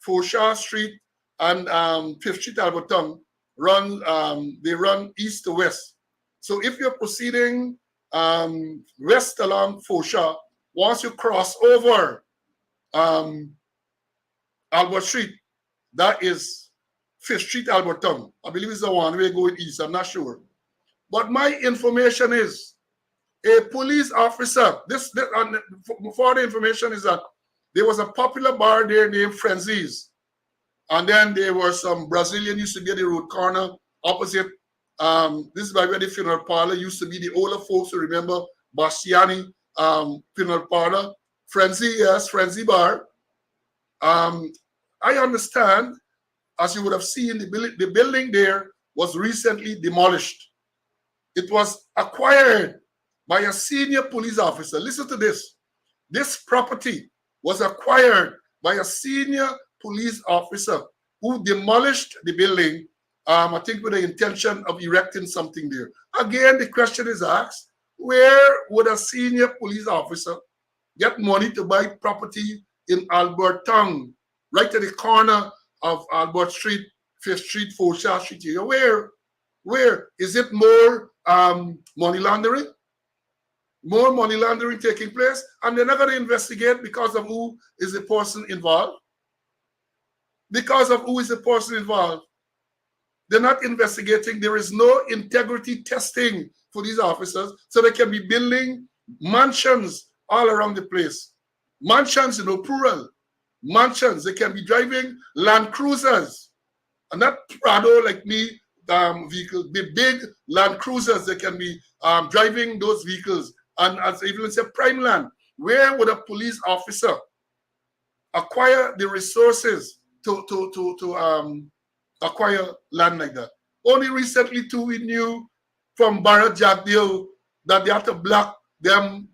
Forshaw Street and 5th Street, Albertown, they run east to west. So if you're proceeding west along Forshaw, once you cross over Albert Street. That is 5th Street, Alberton. I believe it's the one way going east. I'm not sure. But my information is a police officer. For the information is that there was a popular bar there named Frenzies. And then there were some Brazilian used to be at the road corner opposite. This is by where the funeral parlor used to be. The older folks who remember Bastiani funeral parlor. Frenzy, yes, Frenzy bar. I understand, as you would have seen, the building there was recently demolished. It was acquired by a senior police officer. Listen to this. This property was acquired by a senior police officer who demolished the building, I think with the intention of erecting something there. Again, the question is asked, where would a senior police officer get money to buy property in Alberton, right at the corner of Albert Street, 5th Street, 4th Street here? Where? Is it more money laundering? More money laundering taking place? And they're not going to investigate because of who is the person involved? Because of who is the person involved. They're not investigating. There is no integrity testing for these officers, so they can be building mansions all around the place. Mansions, plural. Mansions. They can be driving Land Cruisers. And not Prado like me vehicles. The big Land Cruisers, they can be driving those vehicles. And as even say prime land, where would a police officer acquire the resources to acquire land like that? Only recently too we knew from Barrett Jagdeo that they had to block them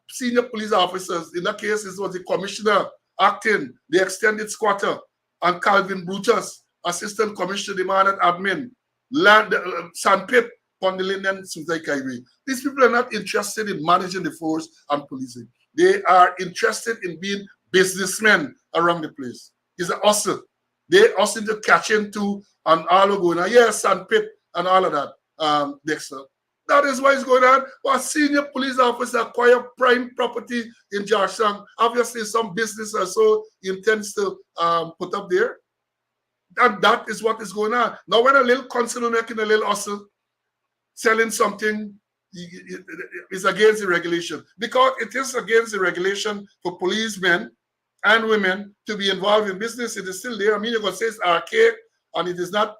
senior police officers. In that case, it was the commissioner acting, the extended squatter, and Calvin Brutus, assistant commissioner, demanded admin, land, sandpit, Pondelinan, Highway. These people are not interested in managing the force and policing. They are interested in being businessmen around the place. It's an hustle. They also to catch into and all of going on. Yes, sandpit and all of that, Dexter. That is what is going on. But senior police officer acquire prime property in Georgetown. Obviously, some business or so intends to put up there. And that is what is going on. Now, when a little consular making a little hustle, selling something is against the regulation. Because it is against the regulation for policemen and women to be involved in business. It is still there. I mean, you're going to say it's archaic and it is not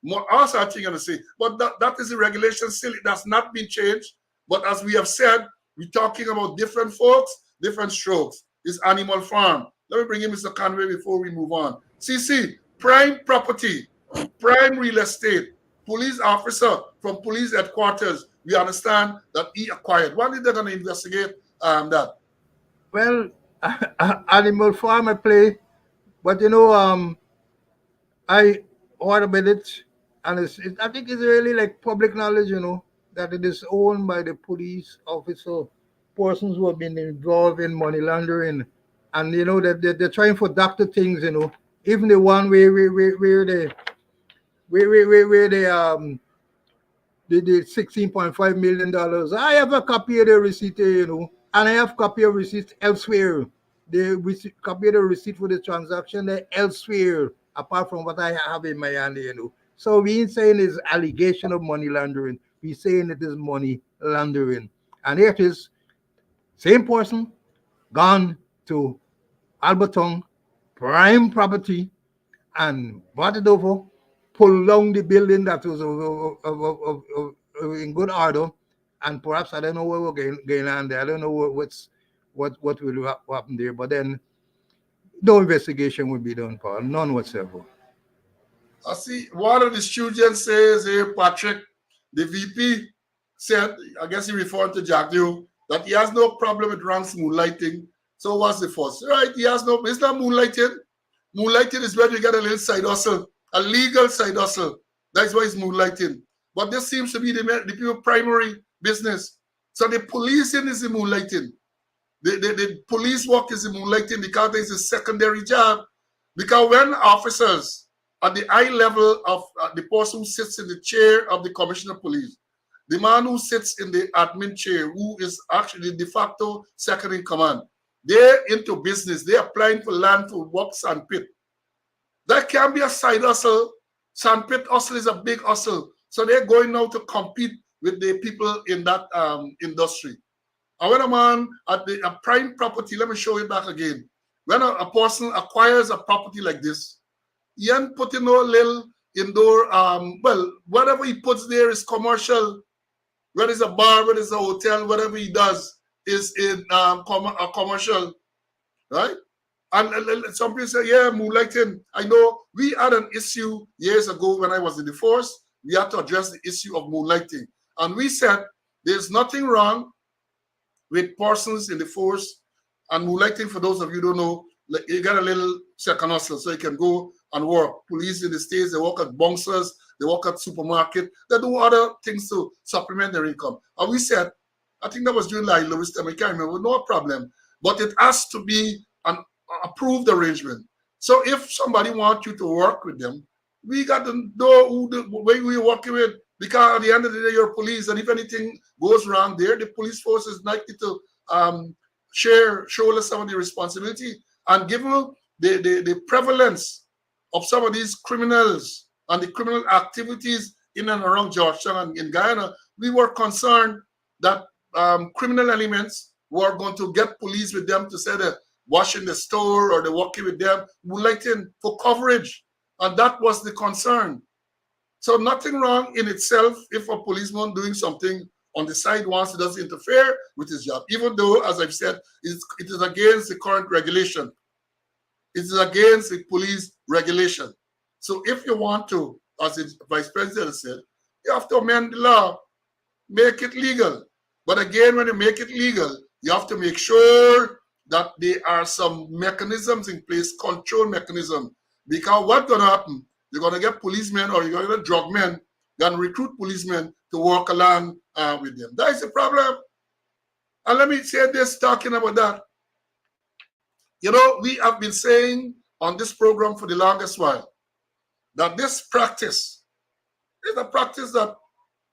more also I think going to say, but that is the regulation still. It has not been changed. But as we have said, we're talking about different folks, different strokes. It's Animal Farm. Let me bring in Mr. Conway before we move on. CC, prime property, prime real estate, police officer from police headquarters. We understand that he acquired. When are they going to investigate that? Well, Animal Farm I play, but I heard about it, and I think it's really like public knowledge, that it is owned by the police officer, persons who have been involved in money laundering, and that they're trying for doctor things, even the one where they they did $16.5 million. I have a copy of the receipt, and I have copy of receipts elsewhere. The copy of the receipt for the transaction elsewhere, apart from what I have in my hand, So we ain't saying it's allegation of money laundering. We saying it is money laundering. And here it is, same person, gone to Alberton, prime property, and bought it over, pull down the building that was in good order, and perhaps I don't know what we're going on there. I don't know what will happen there. But then no investigation will be done, Paul. None whatsoever. I see one of the students says here, Patrick, the VP said, I guess he referred to Jagdeo, that he has no problem with ranks moonlighting. So what's the fuss? Right, it's not moonlighting. Moonlighting is where you get a little side hustle, a legal side hustle. That's why it's moonlighting. But this seems to be the people primary business. So the policing is the moonlighting. The police work is the moonlighting because it's a secondary job. Because when officers at the high level of the person who sits in the chair of the commissioner of police, the man who sits in the admin chair, who is actually de facto second in command, They're into business. They're applying for land for work sandpit. That can be a side hustle. Sandpit hustle is a big hustle. So they're going now to compete with the people in that industry. And when a man at a prime property, let me show you back again. When a person acquires a property like this, he ain't putting no little indoor, well, whatever he puts there is commercial. Whether it's a bar, whether it's a hotel, whatever he does is in a commercial, right? And some people say, yeah, moonlighting. I know we had an issue years ago when I was in the force. We had to address the issue of moonlighting. And we said there's nothing wrong with persons in the force. And moonlighting, for those of you who don't know, like, you got a little second hustle, so you can go and work. Police in the States, they work at bouncers, they work at supermarket, they do other things to supplement their income. And we said, I think that was during like Lewis time, I can't remember, no problem. But it has to be an approved arrangement. So if somebody wants you to work with them, we got to know who we're working with, because at the end of the day, you're police, and if anything goes wrong there, the police force is likely to shoulder some of the responsibility. And given the prevalence of some of these criminals and the criminal activities in and around Georgetown and in Guyana, we were concerned that criminal elements were going to get police with them to say they're washing the store or they're working with them, moonlighting for coverage. And that was the concern. So nothing wrong in itself if a policeman doing something on the side once it doesn't interfere with his job, even though, as I've said, it is against the current regulation. It is against the police regulation. So if you want to, as the Vice President said, you have to amend the law, make it legal. But again, when you make it legal, you have to make sure that there are some mechanisms in place, control mechanism. Because what's going to happen? You're going to get policemen or you're going to get drug men, you're going to recruit policemen to work along with them. That is the problem. And let me say this, talking about that. You know, we have been saying on this program for the longest while that this practice is a practice that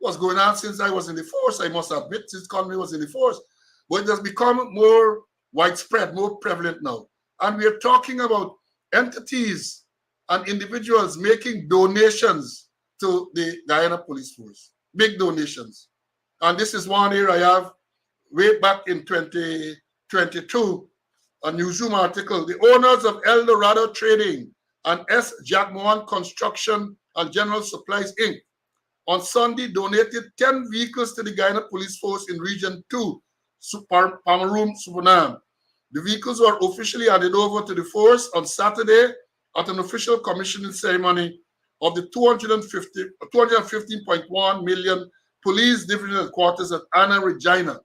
was going on since I was in the force. I must admit, since Conway was in the force. But it has become more widespread, more prevalent now. And we are talking about entities and individuals making donations to the Guyana Police Force, big donations. And this is one here I have way back in 2022, a newsroom article. The owners of El Dorado Trading and S. Jackmohan Construction and General Supplies, Inc. on Sunday donated 10 vehicles to the Guyana Police Force in Region 2, Pamarum, Suriname. The vehicles were officially handed over to the force on Saturday at an official commissioning ceremony of the 215.1 million police division headquarters at Anna Regina.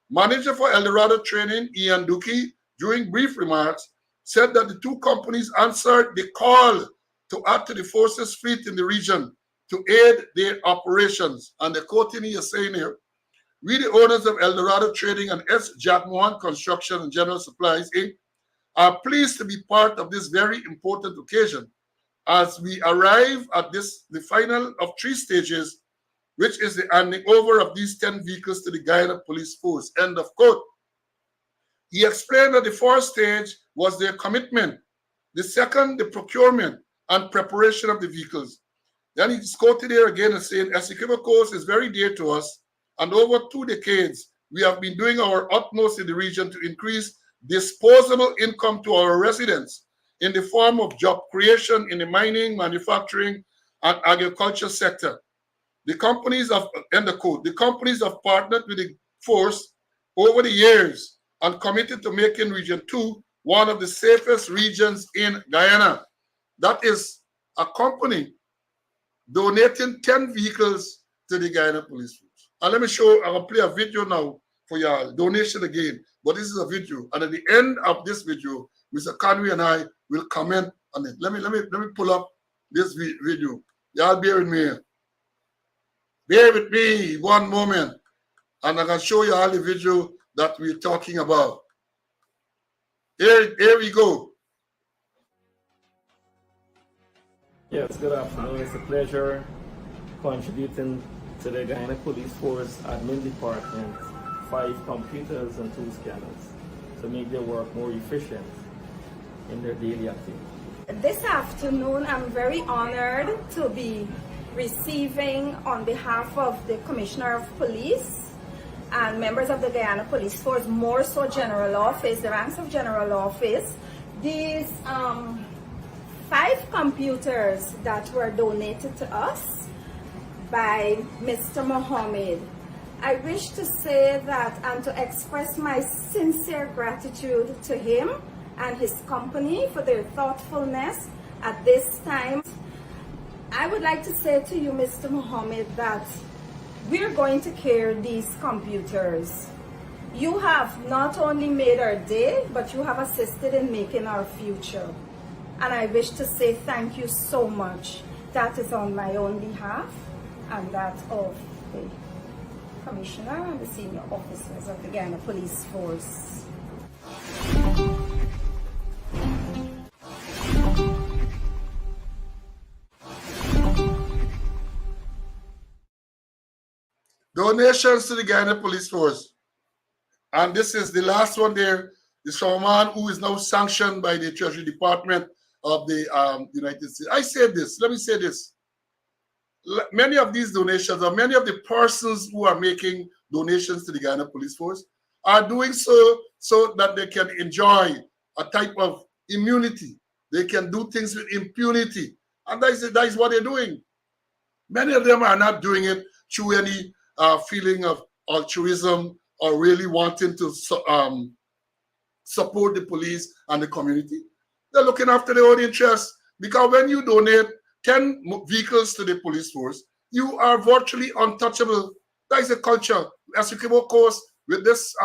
Manager for El Dorado Training, Ian Duki, during brief remarks, said that the two companies answered the call to add to the forces fleet in the region to aid their operations. And the quoting he is saying here, we, the owners of El Dorado Trading and S. Jackmohan Construction and General Supplies, Inc., are pleased to be part of this very important occasion as we arrive at the final of 3 stages, which is the handing over of these 10 vehicles to the Guyana Police Force. End of quote. He explained that the first stage was their commitment, the second, the procurement and preparation of the vehicles. Then he's quoted here again and saying, Essequibo Coast is very dear to us, and over 2 decades, we have been doing our utmost in the region to increase disposable income to our residents in the form of job creation in the mining, manufacturing, and agriculture sector. The companies have, end the quote, the companies have partnered with the force over the years and committed to making Region 2 one of the safest regions in Guyana. That is a company donating 10 vehicles to the Guyana Police Force. And let me show, I'll play a video now for y'all, donation again, but this is a video. And at the end of this video, Mr. CANU and I will comment on it. Let me pull up this video. Y'all bear with me. Bear with me one moment, and I can show you all the video that we're talking about. Here we go. Yes, good afternoon. It's a pleasure contributing to the Guyana Police Force Admin Department 5 computers and 2 scanners. to make their work more efficient in their daily activity. This afternoon, I'm very honored to be receiving, on behalf of the Commissioner of Police and members of the Guyana Police Force, more so General Office, the ranks of General Office, these 5 computers that were donated to us by Mr. Mohammed. I wish to say that and to express my sincere gratitude to him and his company for their thoughtfulness at this time. I would like to say to you, Mr. Mohammed, that we're going to carry these computers. You have not only made our day, but you have assisted in making our future. And I wish to say thank you so much. That is on my own behalf and that of the Commissioner and the senior officers of the Guyana Police Force. Donations to the Guyana Police Force. And this is the last one there. Is from a man who is now sanctioned by the Treasury Department of the United States. I say this, let me say this. Many of these donations, or many of the persons who are making donations to the Guyana Police Force, are doing so that they can enjoy a type of immunity. They can do things with impunity. And that is what they're doing. Many of them are not doing it through any feeling of altruism or really wanting to support the police and the community. They're looking after their own interests, because when you donate 10 vehicles to the police force, you are virtually untouchable. That is a culture. As you came, of course, with this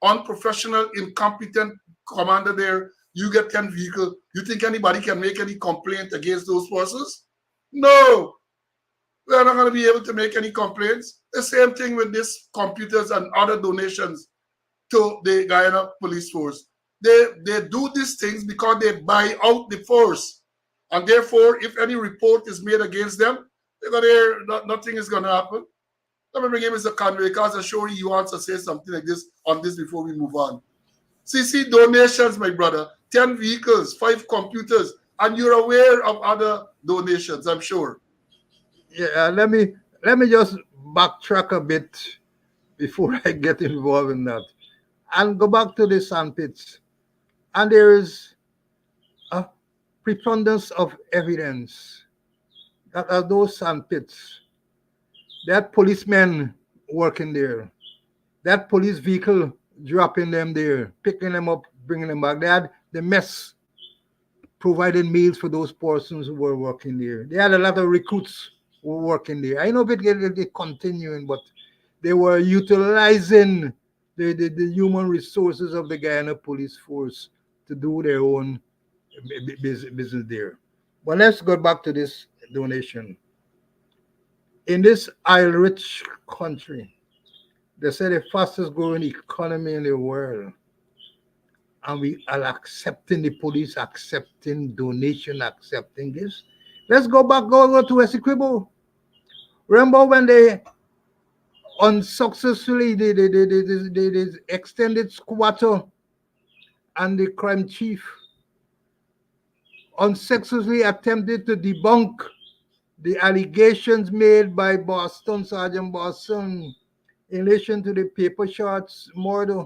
unprofessional, incompetent commander there, you get 10 vehicles. You think anybody can make any complaint against those forces? No. We're not going to be able to make any complaints. The same thing with these computers and other donations to the Guyana Police Force. They do these things because they buy out the force. And therefore, if any report is made against them, they're going to hear nothing is going to happen. Let me bring in Mr. Conway, because I'm sure he wants to say something like this on this before we move on. CC donations, my brother, 10 vehicles, 5 computers, and you're aware of other donations, I'm sure. Yeah, let me just backtrack a bit before I get involved in that, and go back to the sandpits. And there is a preponderance of evidence that at those sandpits, that policemen working there, that police vehicle dropping them there, picking them up, bringing them back. They had the mess providing meals for those persons who were working there. They had a lot of recruits who were working there. I know it continuing, but they were utilizing the human resources of the Guyana Police Force to do their own business there. But let's go back to this donation. In this oil-rich country, they say the fastest growing economy in the world, and we are accepting the police, accepting donation, accepting this. Let's go to Essequibo. Remember when they unsuccessfully they extended squatter and the crime chief unsuccessfully attempted to debunk the allegations made by Sergeant Boston in relation to the paper shots murder,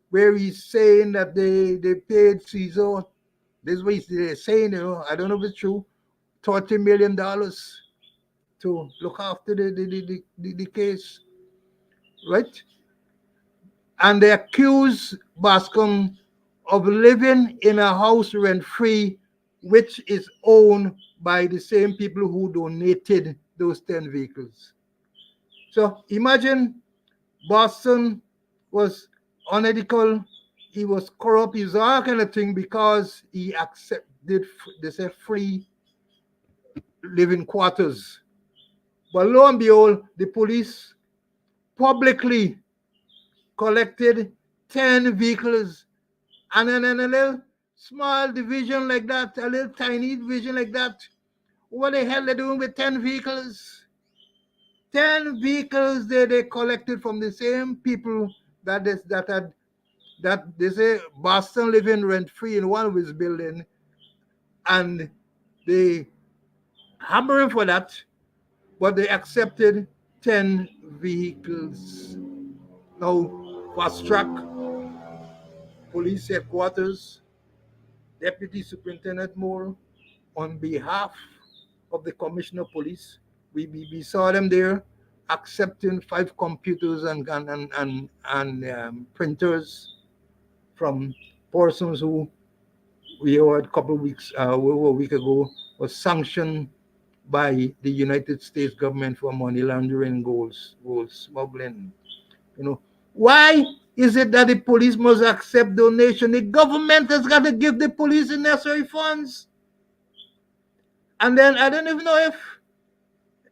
where he's saying that they paid Caesar, this is what he's saying, I don't know if it's true, $30 million to look after the case, right? And they accuse Bascom of living in a house rent-free, which is owned by the same people who donated those 10 vehicles. So imagine Boston was unethical, he was corrupt, he was all kind of thing because he accepted, they say, free living quarters. But lo and behold, the police publicly collected 10 vehicles, and then in a little small division like that, a little tiny division like that, what the hell they doing with 10 vehicles? 10 vehicles they collected from the same people that had that they say Boston living rent-free in one of his building, and they hammering for that, but they accepted 10 vehicles. Now, fast track, police headquarters, Deputy Superintendent Moore, on behalf of the Commissioner of Police, we saw them there accepting 5 computers and printers from persons who we heard a couple of weeks, a week ago, was sanctioned by the United States government for money laundering, gold smuggling. You know, why is it that the police must accept donation? The government has got to give the police the necessary funds. And then I don't even know if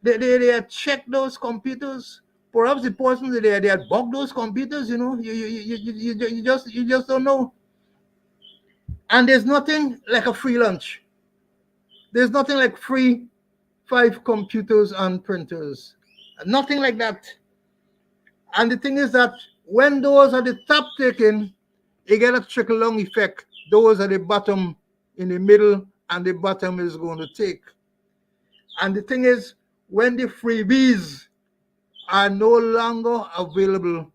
they had checked those computers. Perhaps the person that they had bugged those computers. You know, you just don't know. And there's nothing like a free lunch. There's nothing like free 5 computers and printers. Nothing like that. And the thing is that when those at the top taken, you get a trickle-down effect. Those at the bottom, in the middle, and the bottom is going to take. And the thing is, when the freebies are no longer available,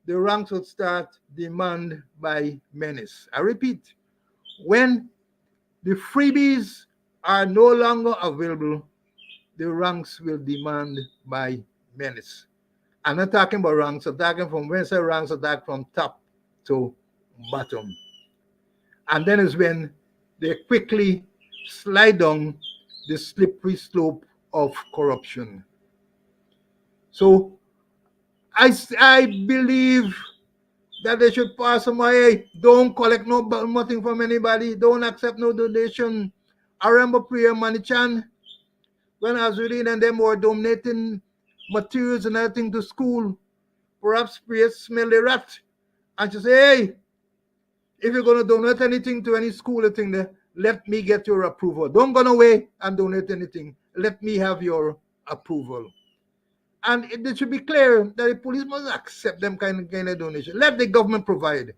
the ranks would start demand by menace. I repeat, when the freebies are no longer available, the ranks will demand by menace. I'm not talking about ranks, I'm talking from when I say ranks, attack from top to bottom. And then is when they quickly slide down the slippery slope of corruption. So I believe that they should pass some way. Don't collect nothing from anybody. Don't accept no donation. I remember Priya Manichan, when I was reading and them were donating materials and everything to school. Perhaps Priya smelled a rat. And she said, hey, if you're going to donate anything to any school or thing there, let me get your approval. Don't go away and donate anything. Let me have your approval. And it should be clear that the police must accept them kind of donation. Let the government provide $1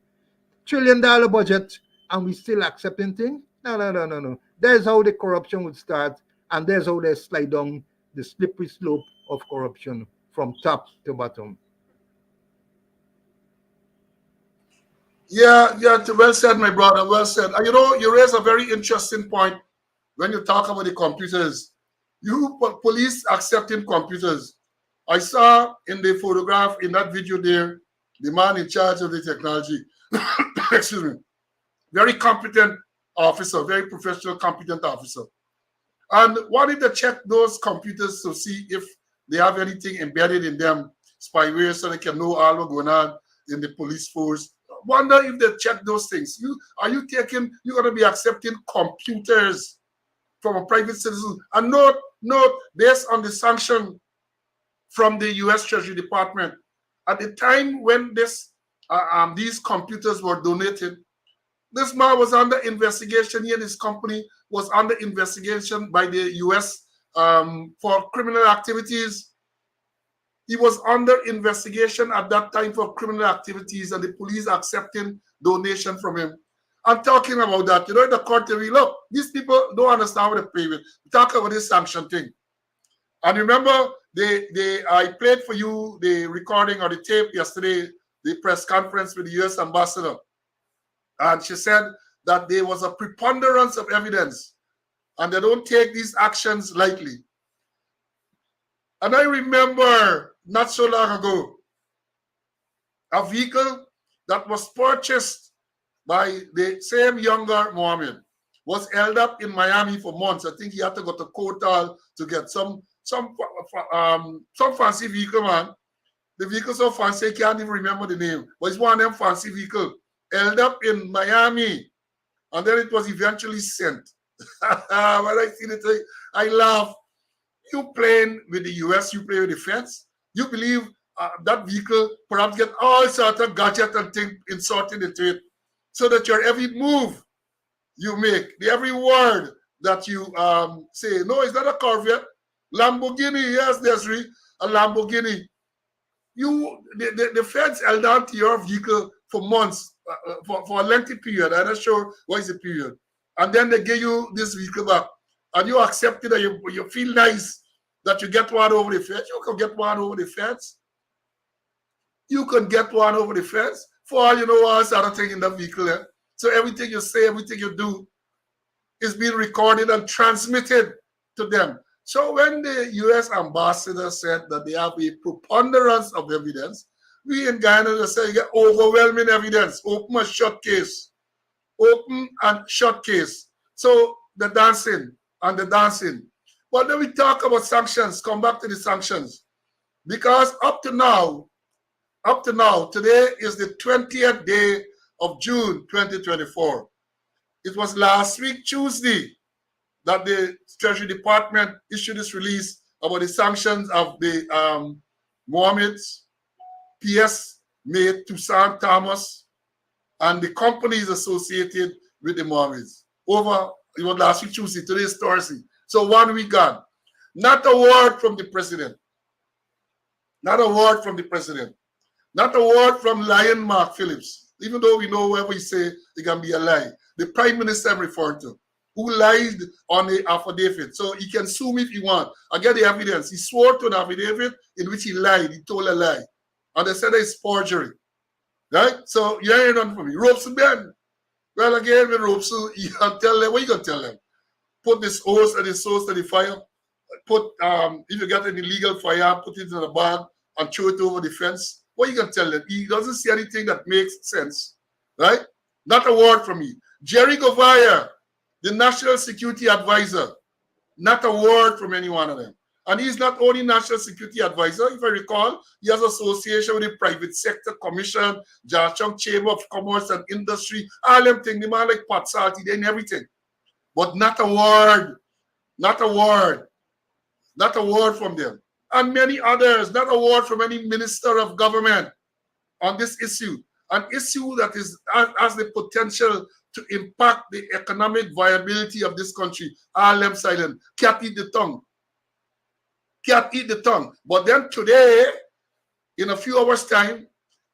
trillion budget and we still accepting things. No. That's how the corruption would start, and that's how they slide down the slippery slope of corruption from top to bottom. Yeah, well said, my brother, well said. And you know, you raise a very interesting point when you talk about the computers. You police accepting computers. I saw in the photograph, in that video there, the man in charge of the technology, excuse me, very competent officer, very professional, competent officer. And wanted to check those computers to see if they have anything embedded in them, spyware, so they can know all what's going on in the police force. Wonder if they check those things. You're going to be accepting computers from a private citizen. And note, based on the sanction from the U.S. Treasury Department, at the time when these computers were donated, this man was under investigation. He and his company was under investigation by the U.S. For criminal activities. He was under investigation at that time for criminal activities, and the police accepting donation from him. I'm talking about that. You know, in the court, look, these people don't understand what they pay with. Talk about this sanction thing. And remember, I played for you the recording or the tape yesterday, the press conference with the U.S. ambassador. And she said that there was a preponderance of evidence, and they don't take these actions lightly. And I remember not so long ago, a vehicle that was purchased by the same younger Mohammed was held up in Miami for months. I think he had to go to Kotal to get some fancy vehicle, man. The vehicle so fancy, I can't even remember the name. But it's one of them fancy vehicles held up in Miami. And then it was eventually sent. When I see it, I laugh. You playing with the US, you play with the feds. You believe that vehicle perhaps get all sorts of gadgets and things inserted into it, so that your every move you make, every word that you say, no, it's not a Corvette, Lamborghini, yes, there's a Lamborghini. The feds held on to your vehicle for months, for a lengthy period. I'm not sure what is the period. And then they give you this vehicle back. And you accept it and you feel nice that you get one over the fence. You can get one over the fence. You can get one over the fence. For all you know, what's the other thing in the vehicle. So everything you say, everything you do is being recorded and transmitted to them. So when the U.S. ambassador said that they have a preponderance of evidence, we in Ghana just say you get overwhelming evidence, open and shut case. Open and shut case. So the dancing and the dancing. But then we talk about sanctions, come back to the sanctions. Because up to now, today is the 20th day of June 2024. It was last week, Tuesday, that the Treasury Department issued this release about the sanctions of the Mohammed's PS made Toussaint Thomas and the companies associated with the Mohammeds. It was last week, Tuesday, today is Thursday. So 1 week gone. Not a word from the president. Not a word from the president. Not a word from Lion Mark Phillips. Even though we know whatever he say, it can be a lie. The prime minister I'm referring to, who lied on the affidavit. So he can sue me if he want. I get the evidence. He swore to an affidavit in which he lied. He told a lie. And they said it's forgery. Right? So you ain't nothing for me. Robeson Ben. Well, again, with Robeson, you can tell them, what you can tell them? Put this hose and this hose to the fire. Put, if you get an illegal fire, put it in a bag and throw it over the fence. What you can tell them? He doesn't see anything that makes sense. Right? Not a word from me. Jerry Govaya, the National Security Advisor, not a word from any one of them. And he's not only National Security Advisor, if I recall, he has association with the Private Sector Commission, Jarchong Chamber of Commerce and Industry, all them things, the man like Pat Salty, they and everything. But not a word, not a word, not a word from them. And many others, not a word from any minister of government on this issue. An issue that has the potential to impact the economic viability of this country. All them silent. Can't eat the tongue. Can't eat the tongue. But then today, in a few hours' time,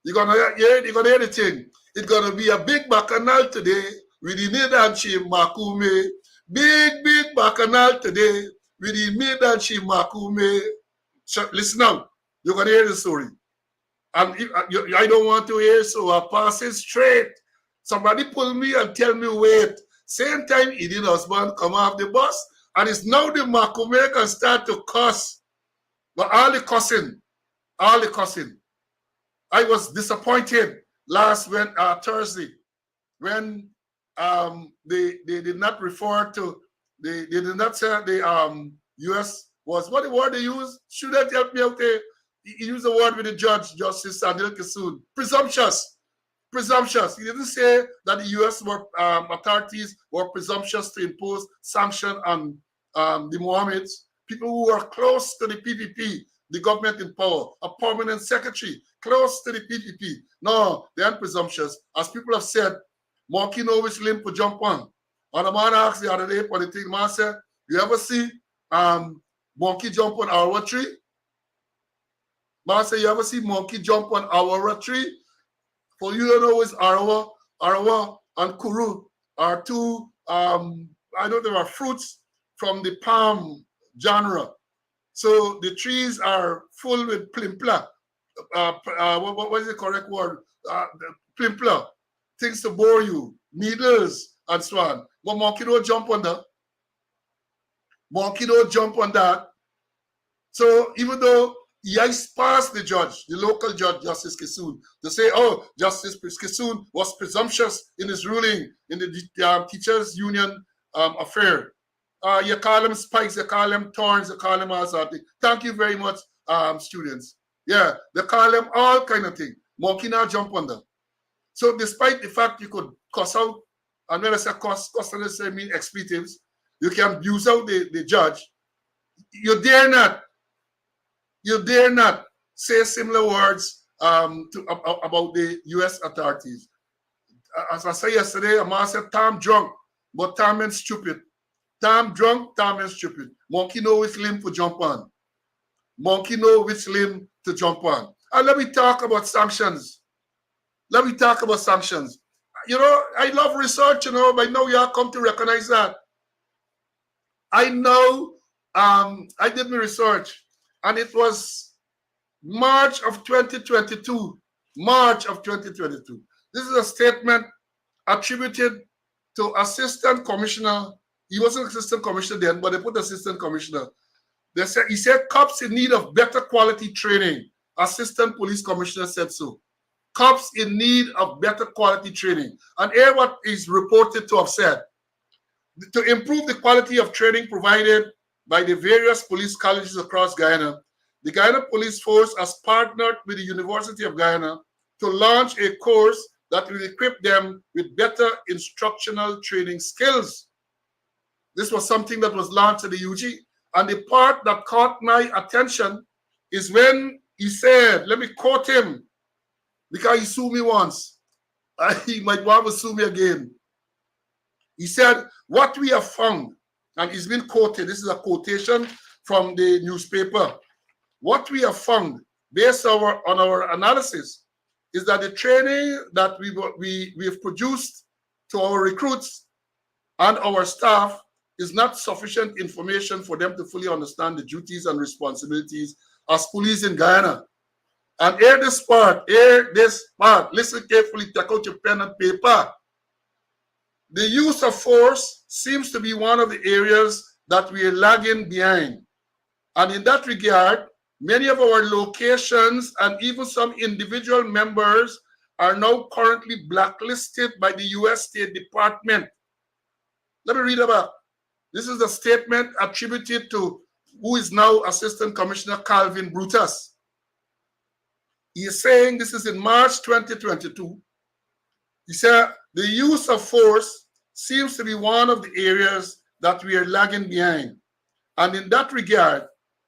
you're gonna hear the thing. It's gonna be a big bacchanal today with the Nidanchi Makume. Big bacchanal today with the Nidanchi Makume. So listen now, you're gonna hear the story. And if, I don't want to hear, so I pass it straight. Somebody pull me and tell me wait. Same time, Eden husband come off the bus, and it's now the Makume can start to cuss. But all the cussing. I was disappointed last Thursday when they did not refer to they did not say the US was what the word they used. Should that help me out there? He used the word with the judge, Justice Sanil Kisoon. Presumptuous. He didn't say that the US authorities were presumptuous to impose sanction on the Mohammeds, people who are close to the PPP, the government in power, a permanent secretary, close to the PPP. No, they aren't presumptuous. As people have said, monkey know which limb to jump on. And the man asked the other day, for the thing, man said, you ever see monkey jump on our tree? Man said, you ever see monkey jump on our tree? For you don't know, it's Arawa and Kuru are two, I know there are fruits from the palm genre. So the trees are full with plimpla. What is the correct word? Plimpla. Things to bore you, needles, and so on. But monkey don't jump on that. Monkey don't jump on that. So even though he has passed the judge, the local judge, Justice Kisoon, to say, oh, Justice Kisoon was presumptuous in his ruling in the teachers' union affair. You call them spikes, you call them thorns, you call them all sorts of things. Thank you very much, students. Yeah, they call them all kind of things. Monkey now jump on them. So despite the fact you could cuss out, and when I say cuss doesn't necessarily mean expletives, you can abuse out the judge. You dare not say similar words about the U.S. authorities. As I said yesterday, a man said, Tom drunk, but Tom and stupid. Tom drunk, Tom and stupid. Monkey know which limb to jump on. Monkey know which limb to jump on. And let me talk about sanctions. You know, I love research, you know, but now you have come to recognize that. I know I did my research, and it was March of 2022. March of 2022. This is a statement attributed to Assistant Commissioner. He wasn't Assistant Commissioner then, but they put Assistant Commissioner. They said, he said cops in need of better quality training. Assistant Police Commissioner said so. Cops in need of better quality training. And here what is reported to have said. To improve the quality of training provided by the various police colleges across Guyana, the Guyana Police Force has partnered with the University of Guyana to launch a course that will equip them with better instructional training skills. This was something that was launched at the UG. And the part that caught my attention is when he said, let me quote him, because he sued me once. He might want to sue me again. He said, what we have found, and it's been quoted, this is a quotation from the newspaper. What we have found, based on our analysis, is that the training that we have produced to our recruits and our staff is not sufficient information for them to fully understand the duties and responsibilities as police in Guyana. And hear this part, listen carefully, take out your pen and paper. The use of force seems to be one of the areas that we are lagging behind. And in that regard, many of our locations and even some individual members are now currently blacklisted by the U.S. State Department. Let me read about. This is a statement attributed to who is now Assistant Commissioner Calvin Brutus. He is saying, this is in March 2022. He said, the use of force seems to be one of the areas that we are lagging behind. And in that regard,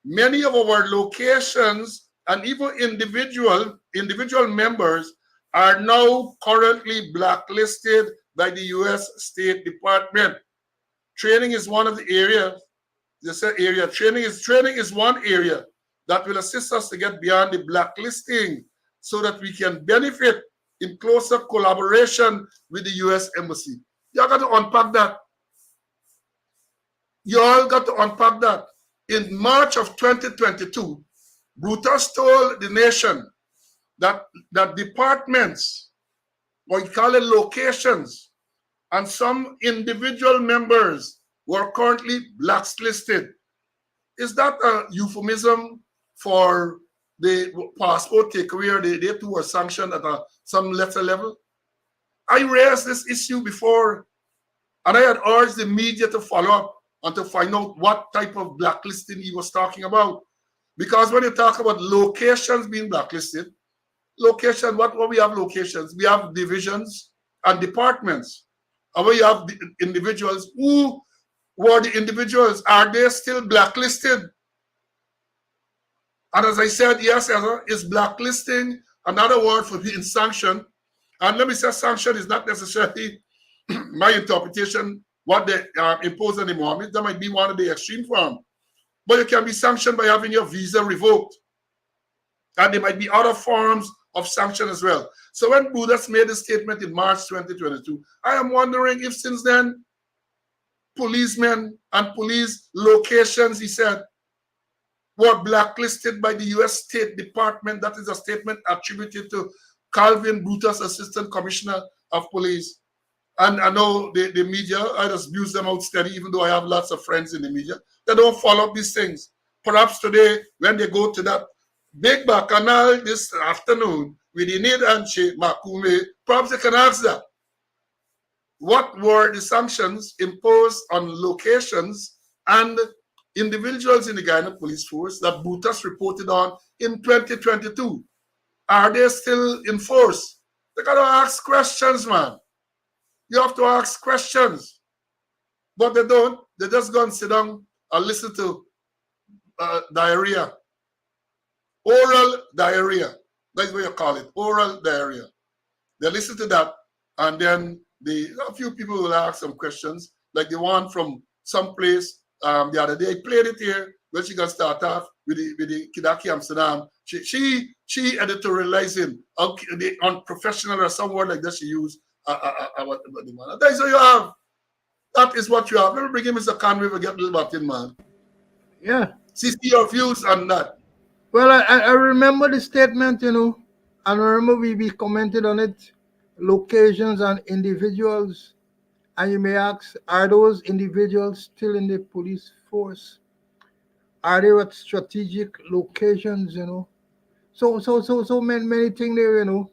many of our locations and even individual members are now currently blacklisted by the U.S. State Department. Training is one of the areas. Training is one area that will assist us to get beyond the blacklisting so that we can benefit in closer collaboration with the U.S. Embassy. You got to unpack that. You all got to unpack that. In March of 2022, Brutus told the nation that departments, or you call it locations, and some individual members were currently blacklisted. Is that a euphemism for the passport takeaway, or they too were sanctioned at some lesser level? I raised this issue before, and I had urged the media to follow up and to find out what type of blacklisting he was talking about. Because when you talk about locations being blacklisted, what we have locations? We have divisions and departments. And when you have the individuals, who were the individuals? Are they still blacklisted? And as I said, yes, is blacklisting another word for being sanctioned? And let me say, sanction is not necessarily my interpretation, what they impose on the Mohammed. That might be one of the extreme form. But you can be sanctioned by having your visa revoked. And there might be other forms of sanction as well. So when Brutus made a statement in March 2022, I am wondering if since then, policemen and police locations, he said, were blacklisted by the U.S. State Department. That is a statement attributed to Calvin Brutus, Assistant Commissioner of Police. And I know the media, I just abuse them out steady, even though I have lots of friends in the media. They don't follow up these things. Perhaps today, when they go to that big bacchanal this afternoon with Enid and Makume, perhaps they can ask that. What were the sanctions imposed on locations and individuals in the Guyana Police Force that Brutus reported on in 2022? Are they still in force? They got to ask questions, man. You have to ask questions. But they don't. They just go and sit down and listen to diarrhea. Oral diarrhea. That's what you call it. Oral diarrhea. They listen to that, and then a few people will ask some questions, like the one from some place the other day. I played it here when she got started off with the Kidaki Amsterdam. She editorializing unprofessional or some word like that she used. about the man. That's what you have. That is what you have. Let me bring him Mr. Conway to get a little bit in, man. Yeah. See your views on that. Well, I remember the statement, and I remember we commented on it, locations and individuals. And you may ask, are those individuals still in the police force? Are they at strategic locations, So many things there, and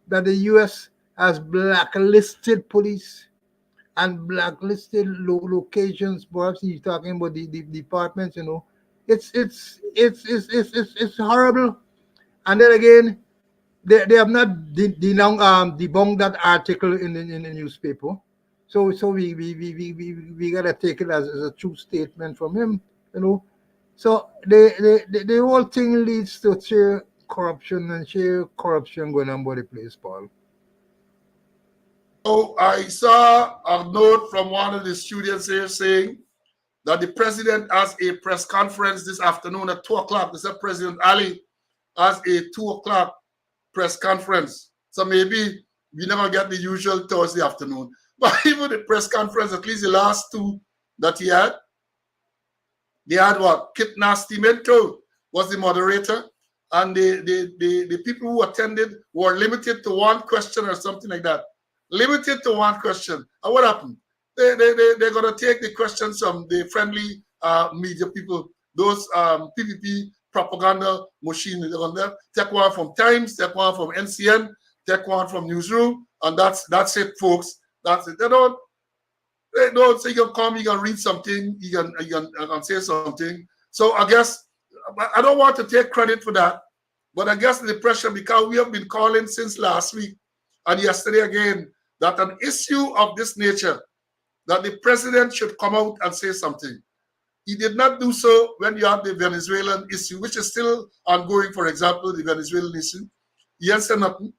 that the U.S. has blacklisted police and blacklisted locations. Perhaps he's talking about the departments. It's horrible. And then again, they have not debunked that article in the newspaper. So we gotta take it as a true statement from him. So the whole thing leads to sheer corruption going on by the place, Paul. So I saw a note from one of the students here saying that the president has a press conference this afternoon at 2 o'clock. They said President Ali has a 2 o'clock press conference. So maybe we never get the usual Thursday afternoon. But even the press conference, at least the last two that he had, they had what? Kit Nasty Mento was the moderator. And the people who attended were limited to one question or something like that. Limited to one question. And what happened? They're going to take the questions from the friendly media people, those PPP propaganda machine. They're going to take one from Times, take one from NCN, take one from Newsroom, and that's it, folks. That's it. They don't say you can come, you can read something, you can say something. So I guess I don't want to take credit for that, but I guess the pressure, because we have been calling since last week and yesterday again that an issue of this nature, that the president should come out and say something. He did not do so when you had the Venezuelan issue, which is still ongoing. For example, the Venezuelan issue. He ain't said nothing.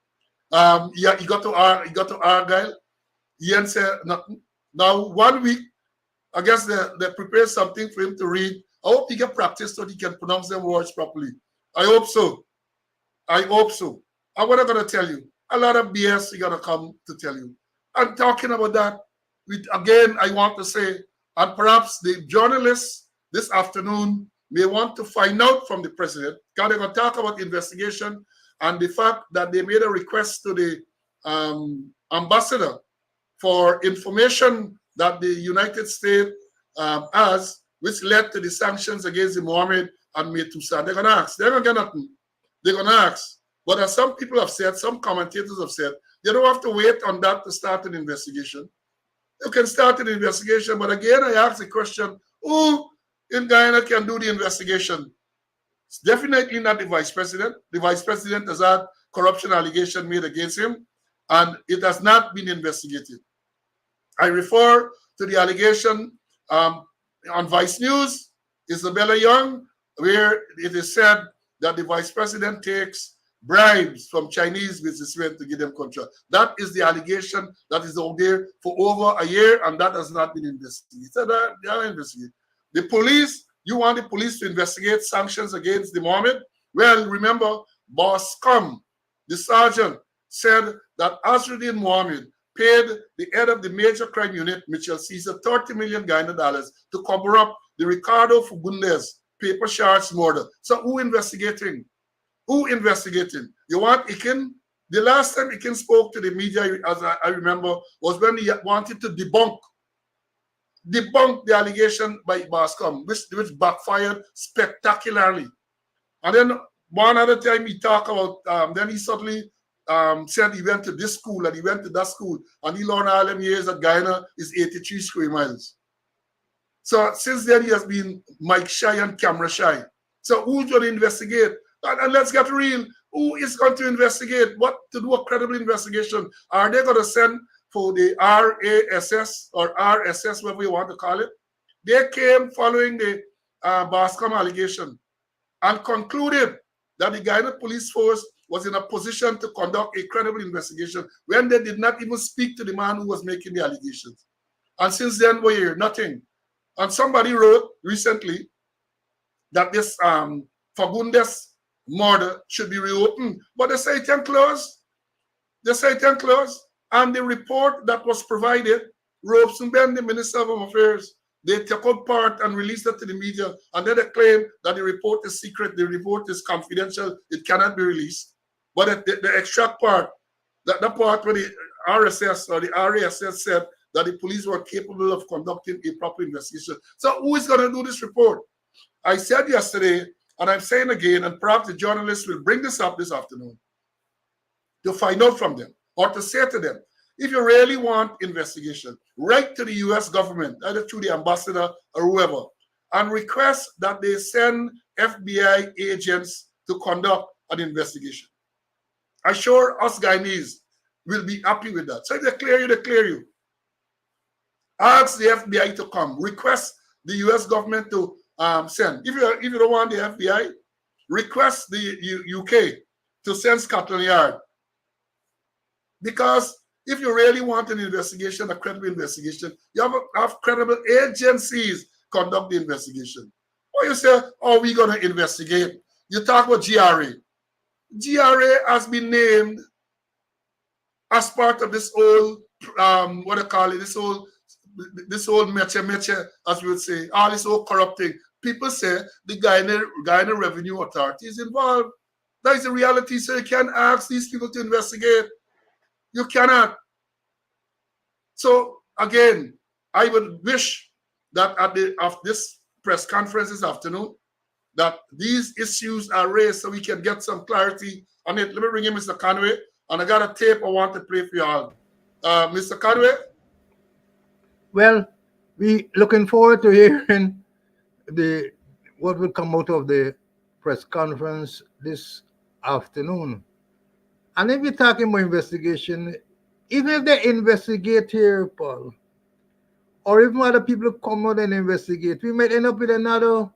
He got to Argyle. He ain't said nothing. Now, 1 week, I guess they prepared something for him to read. I hope he can practice so he can pronounce them words properly. I hope so. I hope so. And what I'm going to tell you, a lot of BS he going to come to tell you. And talking about that, again, I want to say, and perhaps the journalists this afternoon may want to find out from the president, because they're going to talk about investigation and the fact that they made a request to the ambassador for information that the United States has, which led to the sanctions against the Mohammed and Metusa. They're going to ask. They're going to get nothing. They're going to ask. But as some people have said, some commentators have said, they don't have to wait on that to start an investigation. You can start an investigation, but again, I ask the question, who in Guyana can do the investigation? It's definitely not the vice president. The vice president has had corruption allegation made against him, and it has not been investigated. I refer to the allegation on Vice News, Isabella Young, where it is said that the vice president takes bribes from Chinese businessmen to give them control. That is the allegation that is out there for over a year, and that has not been investigated. So they are investigated. The police, you want the police to investigate sanctions against the Mohammed? Well, remember, Boss Com, the sergeant, said that Azruddin Mohammed paid the head of the major crime unit, Mitchell Caesar, $30 million to cover up the Ricardo Fagundes paper shards murder. So who investigating? Who investigating? You want Ikin? The last time Ikin spoke to the media, as I remember, was when he wanted to debunk the allegation by Bascom, which backfired spectacularly. And then one other time he talked about, then he suddenly said he went to this school and he went to that school, and he learned all them years that Guyana is 83 square miles. So since then he has been mic shy and camera shy. So who's going to investigate? And let's get real. Who is going to investigate? What to do a credible investigation? Are they going to send for the RASS or RSS, whatever you want to call it? They came following the Bascom allegation and concluded that the Guyana police force was in a position to conduct a credible investigation when they did not even speak to the man who was making the allegations. And since then, we hear nothing. And somebody wrote recently that this Fagundes murder should be reopened, but they say it can close. They say it can close. And the report that was provided, Robeson Ben, the Minister of Home Affairs, they took out part and released it to the media, and then they claim that the report is secret, the report is confidential, it cannot be released. But the extract part, the part where the RSS or the RASS said that the police were capable of conducting a proper investigation. So who is going to do this report? I said yesterday, and I'm saying again, and perhaps the journalists will bring this up this afternoon, to find out from them, or to say to them, if you really want investigation, write to the US government, either through the ambassador or whoever, and request that they send FBI agents to conduct an investigation. I'm sure us Guyanese will be happy with that. So if they clear you, they clear you. Ask the FBI to come. Request the US government to send. If you don't want the FBI, request the UK to send Scotland Yard. Because if you really want an investigation, a credible investigation, you have credible agencies conduct the investigation. Or you say, oh, we're going to investigate. You talk about GRA. GRA has been named as part of this whole, what do you call it, this whole meche, as we would say, all this whole corrupting. People say the Guyana Revenue Authority is involved. That is the reality, so you can't ask these people to investigate. You cannot. So again, I would wish that at the of this press conference this afternoon, that these issues are raised so we can get some clarity on it. Let me bring in Mr. Conway, and I got a tape I want to play for you all. Mr. Conway? Well, we looking forward to hearing what will come out of the press conference this afternoon. And if we're talking about investigation, even if they investigate here, Paul, or even other people come out and investigate, we might end up with another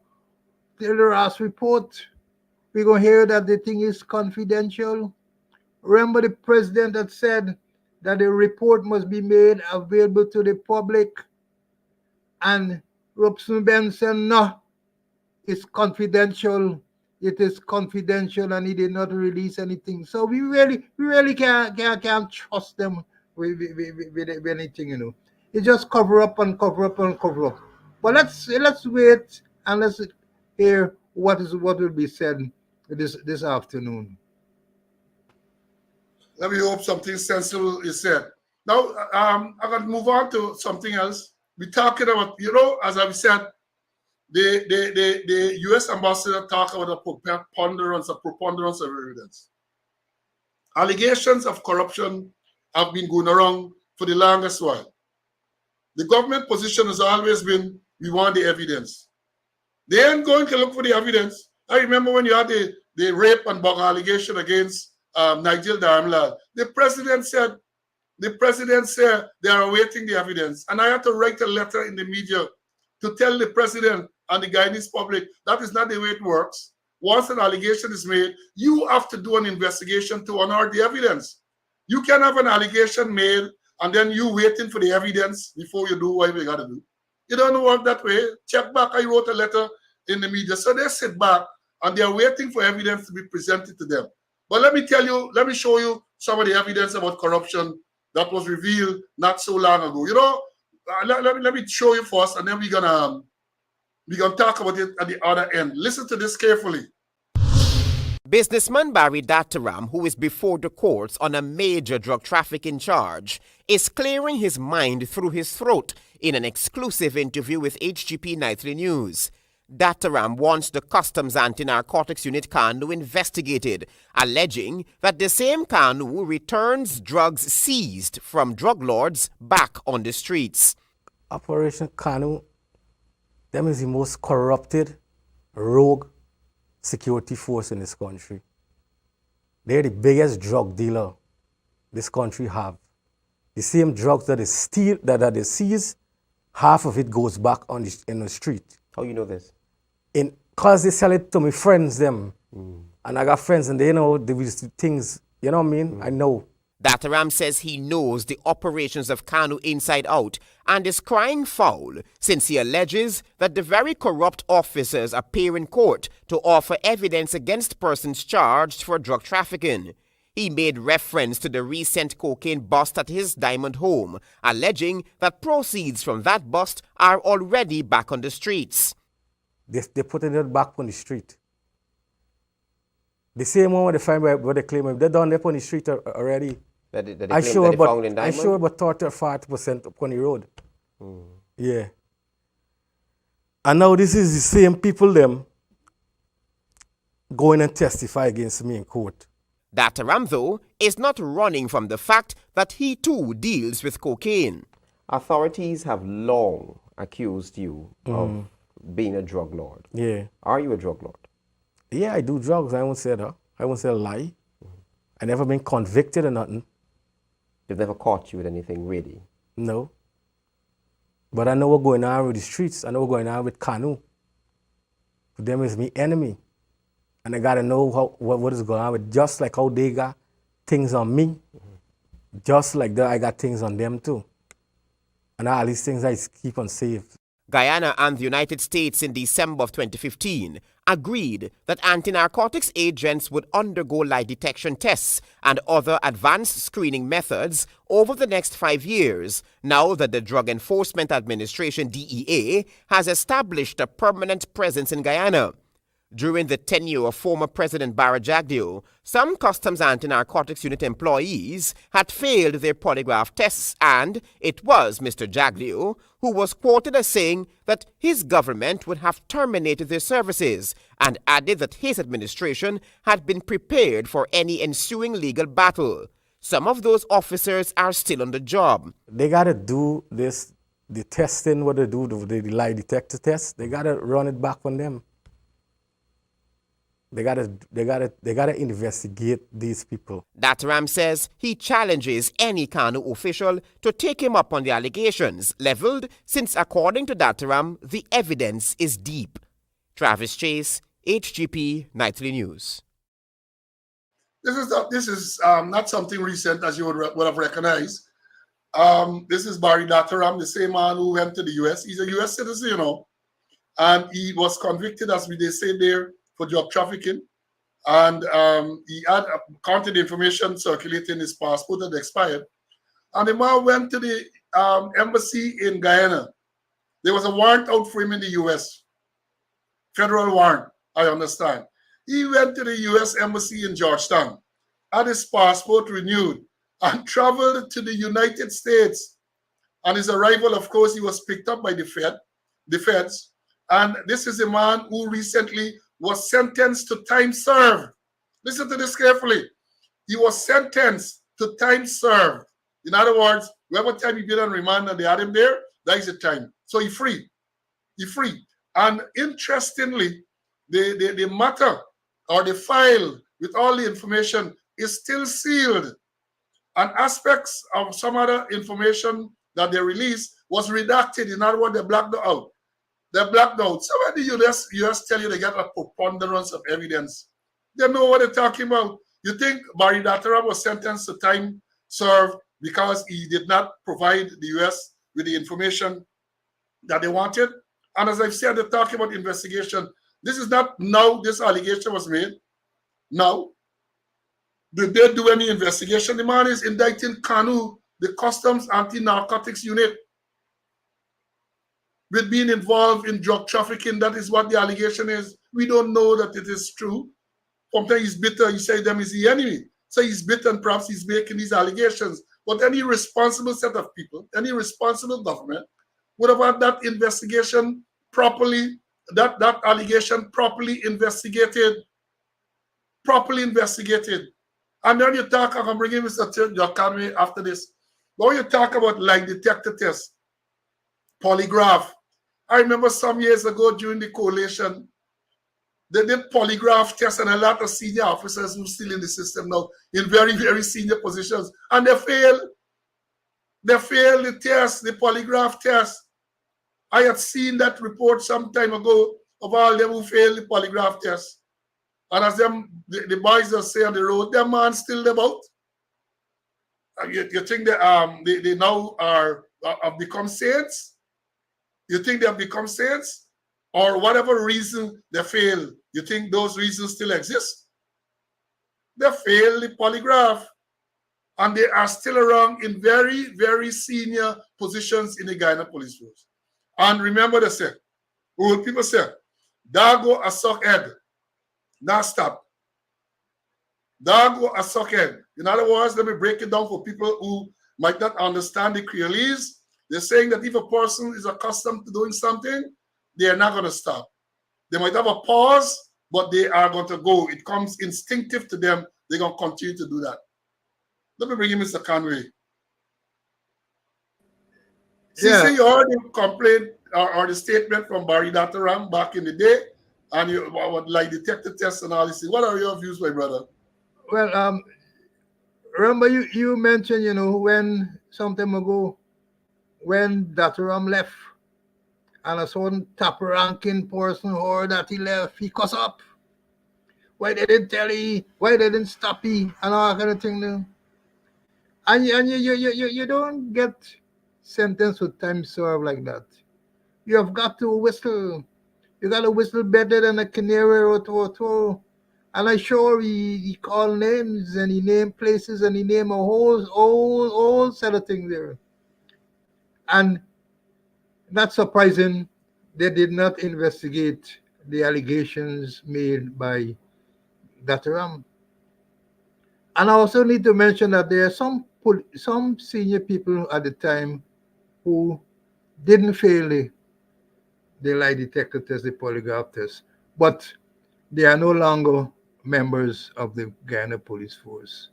Taylor-Ross report. We're going to hear that the thing is confidential. Remember, the president had said that the report must be made available to the public. And Robeson Ben said, no, it's confidential. It is confidential, and he did not release anything. So we really can't trust them with anything, you know. It just cover up and cover up and cover up. But let's wait and let's hear what will be said this afternoon. Let me hope something sensible is said. Now, I'm going to move on to something else. We're talking about, you know, as I've said, the U.S. ambassador talked about a preponderance of evidence. Allegations of corruption have been going around for the longest while. The government position has always been, we want the evidence. They ain't going to look for the evidence. I remember when you had the rape and bug allegation against Nigel Darmlad. The president said they are awaiting the evidence. And I had to write a letter in the media to tell the president and the Guyanese public that is not the way it works. Once an allegation is made, you have to do an investigation to unearth the evidence. You can have an allegation made and then you waiting for the evidence before you do what you got to do. You don't work that way. Check back. I wrote a letter in the media. So they sit back and they're waiting for evidence to be presented to them. But let me show you some of the evidence about corruption that was revealed not so long ago. You know, let me show you first, and then we're gonna talk about it at the other end. Listen to this carefully. Businessman Barry Dataram, who is before the courts on a major drug trafficking charge, is clearing his mind through his throat in an exclusive interview with HGP Nightly News. Dataram wants the Customs Anti-Narcotics Unit CANU investigated, alleging that the same CANU returns drugs seized from drug lords back on the streets. Operation CANU, them is the most corrupted, rogue security force in this country. They're the biggest drug dealer this country have. The same drugs that they seize, half of it goes back in the street. How you know this? Because they sell it to my friends, them. And I got friends and they know these things, you know what I mean? I know. Dataram says he knows the operations of CANU inside out and is crying foul since he alleges that the very corrupt officers appear in court to offer evidence against persons charged for drug trafficking. He made reference to the recent cocaine bust at his Diamond home, alleging that proceeds from that bust are already back on the streets. They putting it back on the street. The same one they find where they claim they done up on the street already. I show about 30 or 40% up on the road. Yeah. And now this is the same people them going and testify against me in court. Dataram, though, is not running from the fact that he too deals with cocaine. Authorities have long accused you of being a drug lord. Yeah. Are you a drug lord? Yeah, I do drugs. I won't say that. I won't say a lie. I never been convicted or nothing. They've never caught you with anything really? No. But I know what's going on with the streets. I know what's going on with CANU. For them is me enemy. And I got to know what is going on with, just like how they got things on me, just like that I got things on them too. And all these things I keep on safe. Guyana and the United States in December of 2015 agreed that anti-narcotics agents would undergo lie detection tests and other advanced screening methods over the next 5 years, now that the Drug Enforcement Administration, DEA, has established a permanent presence in Guyana. During the tenure of former President Barra Jagdeo, some Customs Anti-Narcotics Unit employees had failed their polygraph tests, and it was Mr. Jagdeo who was quoted as saying that his government would have terminated their services, and added that his administration had been prepared for any ensuing legal battle. Some of those officers are still on the job. They got to do this, the testing, what they do, the lie detector test, they got to run it back on them. They gotta investigate these people. Dataram says he challenges any CANU official to take him up on the allegations leveled, since according to Dataram, the evidence is deep. Travis Chase, HGP Nightly News. This is not something recent, as you would have recognized. This is Barry Dataram, the same man who went to the U.S. He's a U.S. citizen, you know, and he was convicted, as they say there, for drug trafficking, and he had counted information circulating his passport that expired, and the man went to the embassy in Guyana. There was a warrant out for him in the US, federal warrant, I understand. He went to the US embassy in Georgetown, had his passport renewed, and traveled to the United States. On his arrival, of course, he was picked up by the feds, and this is a man who recently was sentenced to time served. Listen to this carefully. He was sentenced to time served. In other words, whatever time he been on remand and they had him there, that is the time. So he's free. He's free. And interestingly, the matter or the file with all the information is still sealed. And aspects of some other information that they released was redacted. In other words, they blacked out. They're blacked out. So when the US tell you they get a preponderance of evidence, they know what they're talking about. You think Barry Dataram was sentenced to time served because he did not provide the US with the information that they wanted? And as I've said, they're talking about investigation. This is not now this allegation was made. Now, did they do any investigation? The man is indicting CANU, the Customs Anti-Narcotics Unit, with being involved in drug trafficking. That is what the allegation is. We don't know that it is true. Sometimes he's bitter. He says them is the enemy. So he's bitter and perhaps he's making these allegations. But any responsible set of people, any responsible government would have had that investigation properly, that allegation properly investigated. Properly investigated. And then you talk, I'm bringing Mr. Jackanway after this. But when you talk about lie detector test, polygraph, I remember some years ago during the coalition, they did polygraph tests, and a lot of senior officers who are still in the system now in very, very senior positions, and they failed. They failed the test, the polygraph test. I had seen that report some time ago of all them who failed the polygraph test. And as them, the boys that say on the road, their man still about. You think that they now have become saints? You think they have become saints? Or whatever reason they fail, you think those reasons still exist? They failed the polygraph, and they are still around in very, very senior positions in the Guyana Police Force. And remember they say, old people say, Dago a suck head. Now stop. Dago a suck head. In other words, let me break it down for people who might not understand the Creolese. They're saying that if a person is accustomed to doing something, they are not going to stop. They might have a pause, but they are going to go. It comes instinctive to them. They're going to continue to do that. Let me bring in Mr. Conway. Yeah. See, you heard the complaint or the statement from Barry Dataram back in the day, and you would like detective tests and all this. What are your views, my brother? Well, remember you mentioned, when some time ago, when Dataram left, and a certain top ranking person heard that he left, he cuss up. Why they didn't tell he? Why they didn't stop he? And all that kind of thing. Now. And you don't get sentenced with time served like that. You have got to whistle. You got to whistle better than a canary or two. And I'm sure he called names and he named places and he named a whole set of things there. And not surprising, they did not investigate the allegations made by Dataram. And I also need to mention that there are some senior people at the time who didn't fail the lie detector test, the polygraph test, but they are no longer members of the Guyana Police Force.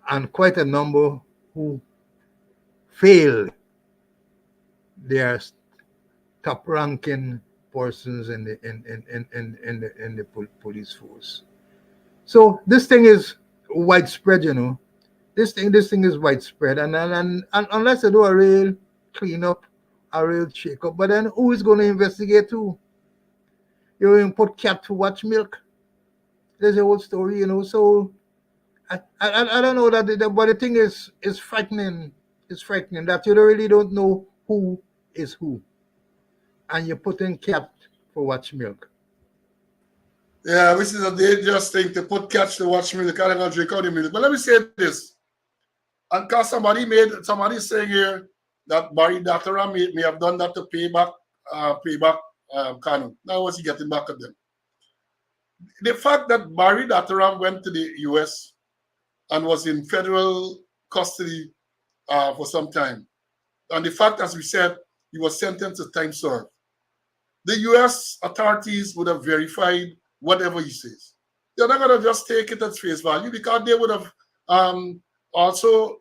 And quite a number who failed, they are top ranking persons in the police force. So this thing is widespread, This thing is widespread, and unless they do a real cleanup, a real shake up, but then who is going to investigate who? You will put cat to watch milk. There's a whole story, So I don't know but the thing is frightening. It's frightening that you really don't know who is who, and you're putting cat for watch milk. Yeah, which is a dangerous thing to put cats to watch milk. They're going to drink out the milk. But let me say this. And because somebody saying here that Barry Dataram may have done that to pay back CANU. Now what's he getting back at them? The fact that Barry Dataram went to the US and was in federal custody for some time, and the fact, as we said, he was sentenced to time served, the US authorities would have verified whatever he says. They're not going to just take it at face value, because they would have also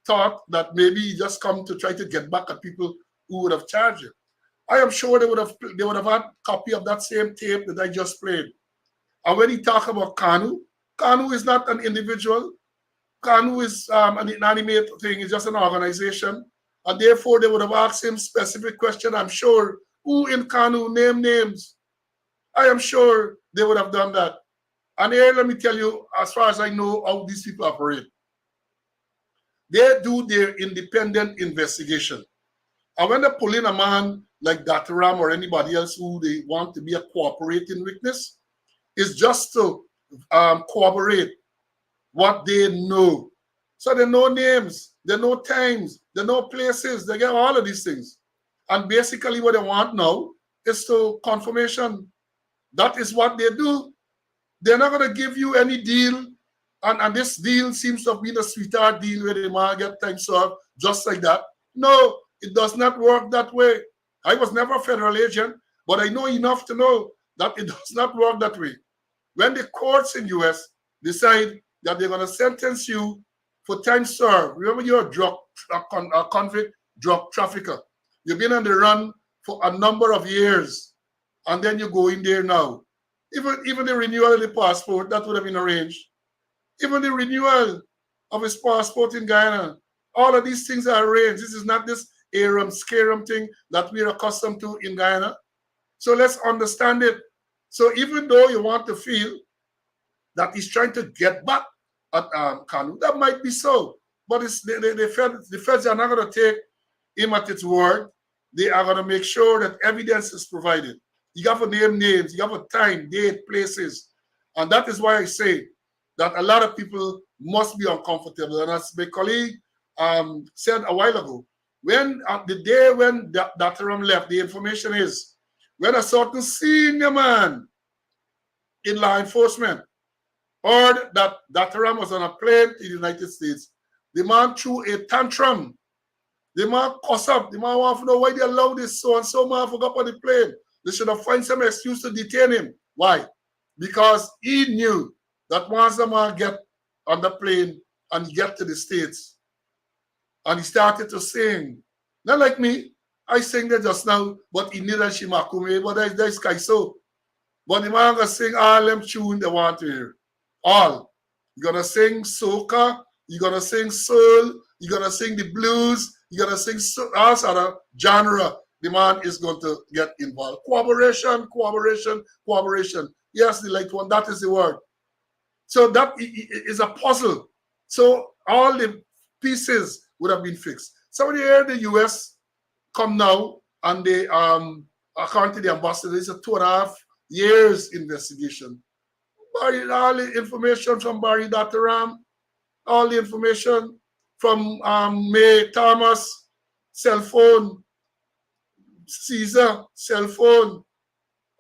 thought that maybe he just come to try to get back at people who would have charged him. I am sure they would have had a copy of that same tape that I just played. And when he talk about CANU, CANU is not an individual. CANU is an inanimate thing. It's just an organization. And therefore, they would have asked him specific question, I'm sure. Who in CANU? Name names. I am sure they would have done that. And here, let me tell you, as far as I know, how these people operate. They do their independent investigation. And when they pull in a man like Dataram or anybody else who they want to be a cooperating witness, it's just to corroborate what they know. So they know names, they know times, they know places, they get all of these things. And basically what they want now is to confirmation. That is what they do. They're not going to give you any deal. And this deal seems to have been a sweetheart deal where they might get time served just like that. No, it does not work that way. I was never a federal agent, but I know enough to know that it does not work that way. When the courts in US decide that they're going to sentence you for time served, remember you're a convict drug trafficker. You've been on the run for a number of years, and then you go in there now. Even the renewal of the passport, that would have been arranged. Even the renewal of his passport in Guyana, all of these things are arranged. This is not this arum scarum thing that we're accustomed to in Guyana. So let's understand it. So even though you want to feel that he's trying to get back at CANU, that might be so. But the feds are not going to take him at his word. They are going to make sure that evidence is provided. You got to name names. You have a time, date, places. And that is why I say that a lot of people must be uncomfortable. And as my colleague said a while ago, when the day when Dr. Ram left, the information is when a certain senior man in law enforcement heard that Dr. Ram was on a plane to the United States, the man threw a tantrum. The man cussed up. The man wanted to know why they allowed this so-and-so man to go up on the plane. They should have found some excuse to detain him. Why? Because he knew that once the man get on the plane and he get to the States and he started to sing, not like me, I sing that just now, but he needed Shimakume, but that's Kaiso. But the man gonna sing all them tunes they want to hear. All. You're gonna sing soca, you're gonna sing soul, you're gonna sing the blues, you're gonna sing all sort of genre. The man is going to get involved. Cooperation, cooperation, cooperation. Yes, the light one, that is the word. So that is a puzzle. So all the pieces would have been fixed. Somebody here, the US come now and they, according to the ambassador, it's a 2.5 years investigation. Barry, all the information from Barry Dr. Ram, all the information from May Thomas, cell phone, Caesar, cell phone,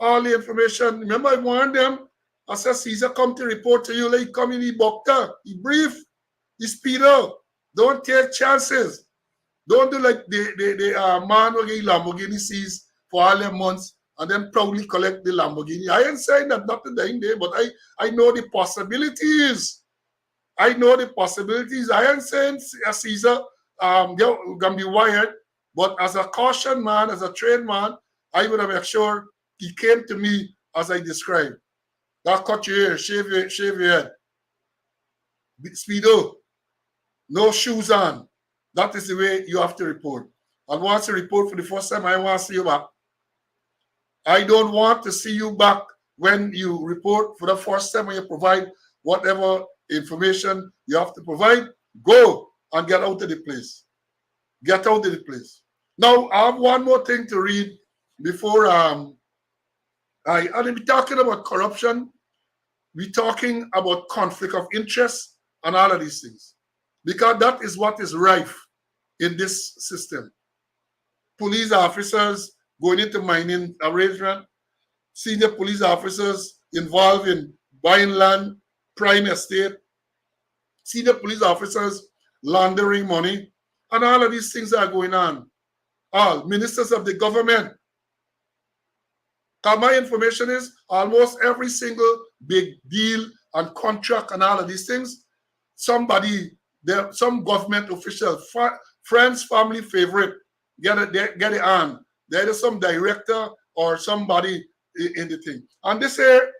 all the information. Remember, I warned them. I said, Caesar come to report to you, like come in, he booked her, he brief, he speed up. Don't take chances. Don't do like the man who get Lamborghini sees for all them months and then proudly collect the Lamborghini. I ain't saying that nothing dying there, but I know the possibilities. I know the possibilities. I ain't saying Caesar gonna be wired, but as a caution man, as a trained man, I would have made sure he came to me as I described. That cut your hair, shave your head. Speedo, no shoes on. That is the way you have to report. And once you report for the first time, I want to see you back. I don't want to see you back when you report for the first time when you provide whatever information you have to provide. Go and get out of the place. Get out of the place. Now, I have one more thing to read before I'll be talking about corruption. We're talking about conflict of interest and all of these things. Because that is what is rife in this system. Police officers going into mining arrangement, senior police officers involved in buying land, prime estate, senior police officers laundering money, and all of these things are going on. All ministers of the government. My information is almost every single big deal and contract and all of these things, somebody, some government official, friends, family, favorite, get it on. There is some director or somebody in the thing. And this here,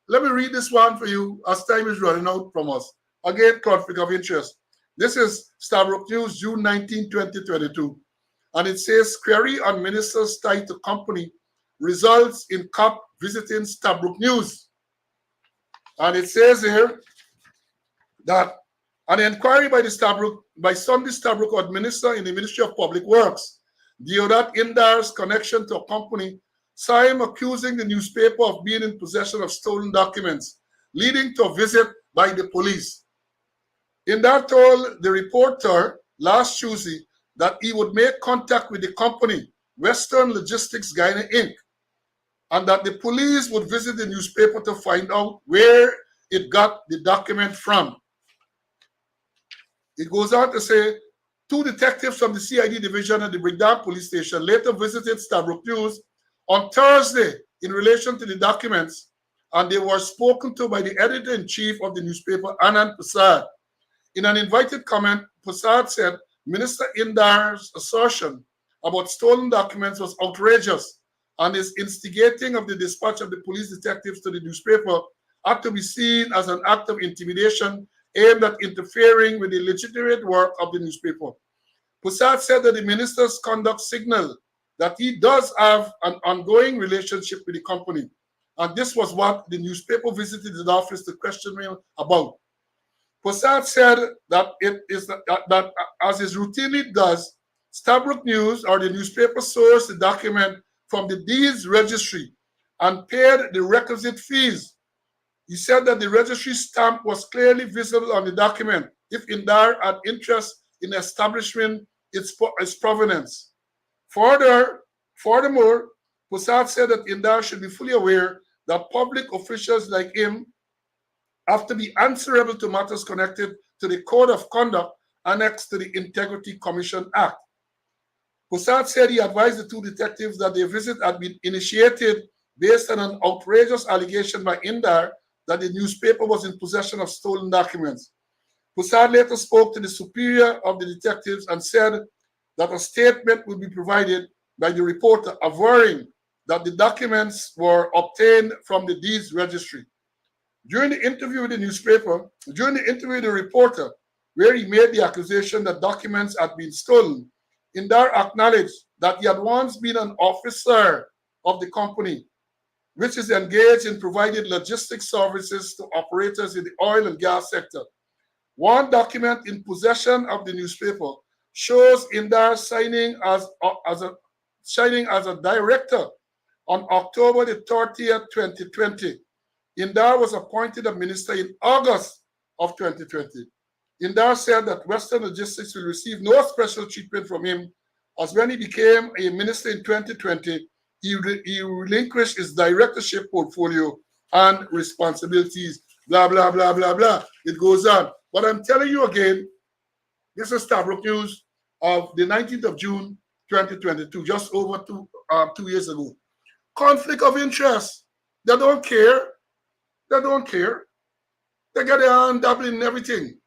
let me read this one for you as time is running out from us. Again, conflict of interest. This is Stabrook News, June 19, 2022. And it says, query on ministers tied to company results in cop visiting Stabrook News. And it says here that an inquiry by Sunday Stabrook administrator in the Ministry of Public Works, Deodat Indar's connection to a company, saw him accusing the newspaper of being in possession of stolen documents, leading to a visit by the police. Indar told the reporter last Tuesday that he would make contact with the company, Western Logistics Guyana Inc., and that the police would visit the newspaper to find out where it got the document from. It goes on to say, 2 detectives from the CID division at the Brigdam police station later visited Stabrook News on Thursday in relation to the documents, and they were spoken to by the editor-in-chief of the newspaper, Anand Prasad. In an invited comment, Prasad said Minister Indar's assertion about stolen documents was outrageous, and his instigating of the dispatch of the police detectives to the newspaper had to be seen as an act of intimidation aimed at interfering with the legitimate work of the newspaper. Prasad said that the minister's conduct signaled that he does have an ongoing relationship with the company, and this was what the newspaper visited his office to question him about. Prasad said that it is that as is routinely does, Stabrook News or the newspaper sourced the document from the deeds registry and paid the requisite fees. He said that the registry stamp was clearly visible on the document if Indar had interest in establishing its provenance. Furthermore, Pusat said that Indar should be fully aware that public officials like him have to be answerable to matters connected to the Code of Conduct annexed to the Integrity Commission Act. Pusat said he advised the two detectives that their visit had been initiated based on an outrageous allegation by Indar that the newspaper was in possession of stolen documents. Pusat later spoke to the superior of the detectives and said that a statement would be provided by the reporter averring that the documents were obtained from the deeds registry. During the interview with the reporter, where he made the accusation that documents had been stolen, Indar acknowledged that he had once been an officer of the company, which is engaged in providing logistics services to operators in the oil and gas sector. One document in possession of the newspaper shows Indar signing as a director on October the 30th, 2020. Indar was appointed a minister in August of 2020. Indar said that Western Logistics will receive no special treatment from him, as when he became a minister in 2020, he relinquished his directorship portfolio and responsibilities, blah, blah, blah, blah, blah. It goes on. But I'm telling you again, this is Stabrook News of the 19th of June, 2022, just over 2 years ago. Conflict of interest. They don't care. They don't care. They get their hand doubling in everything.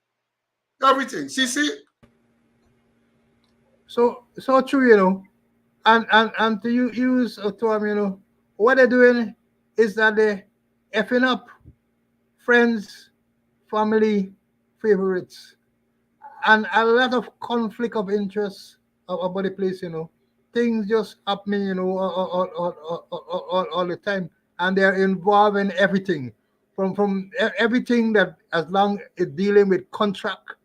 Everything. See? So true, you know. And to use a term, you know, what they're doing is that they're effing up friends, family, favorites, and a lot of conflict of interest about the place, you know. Things just happening, you know, all the time, and they're involved in everything, from everything that, as long as dealing with contract,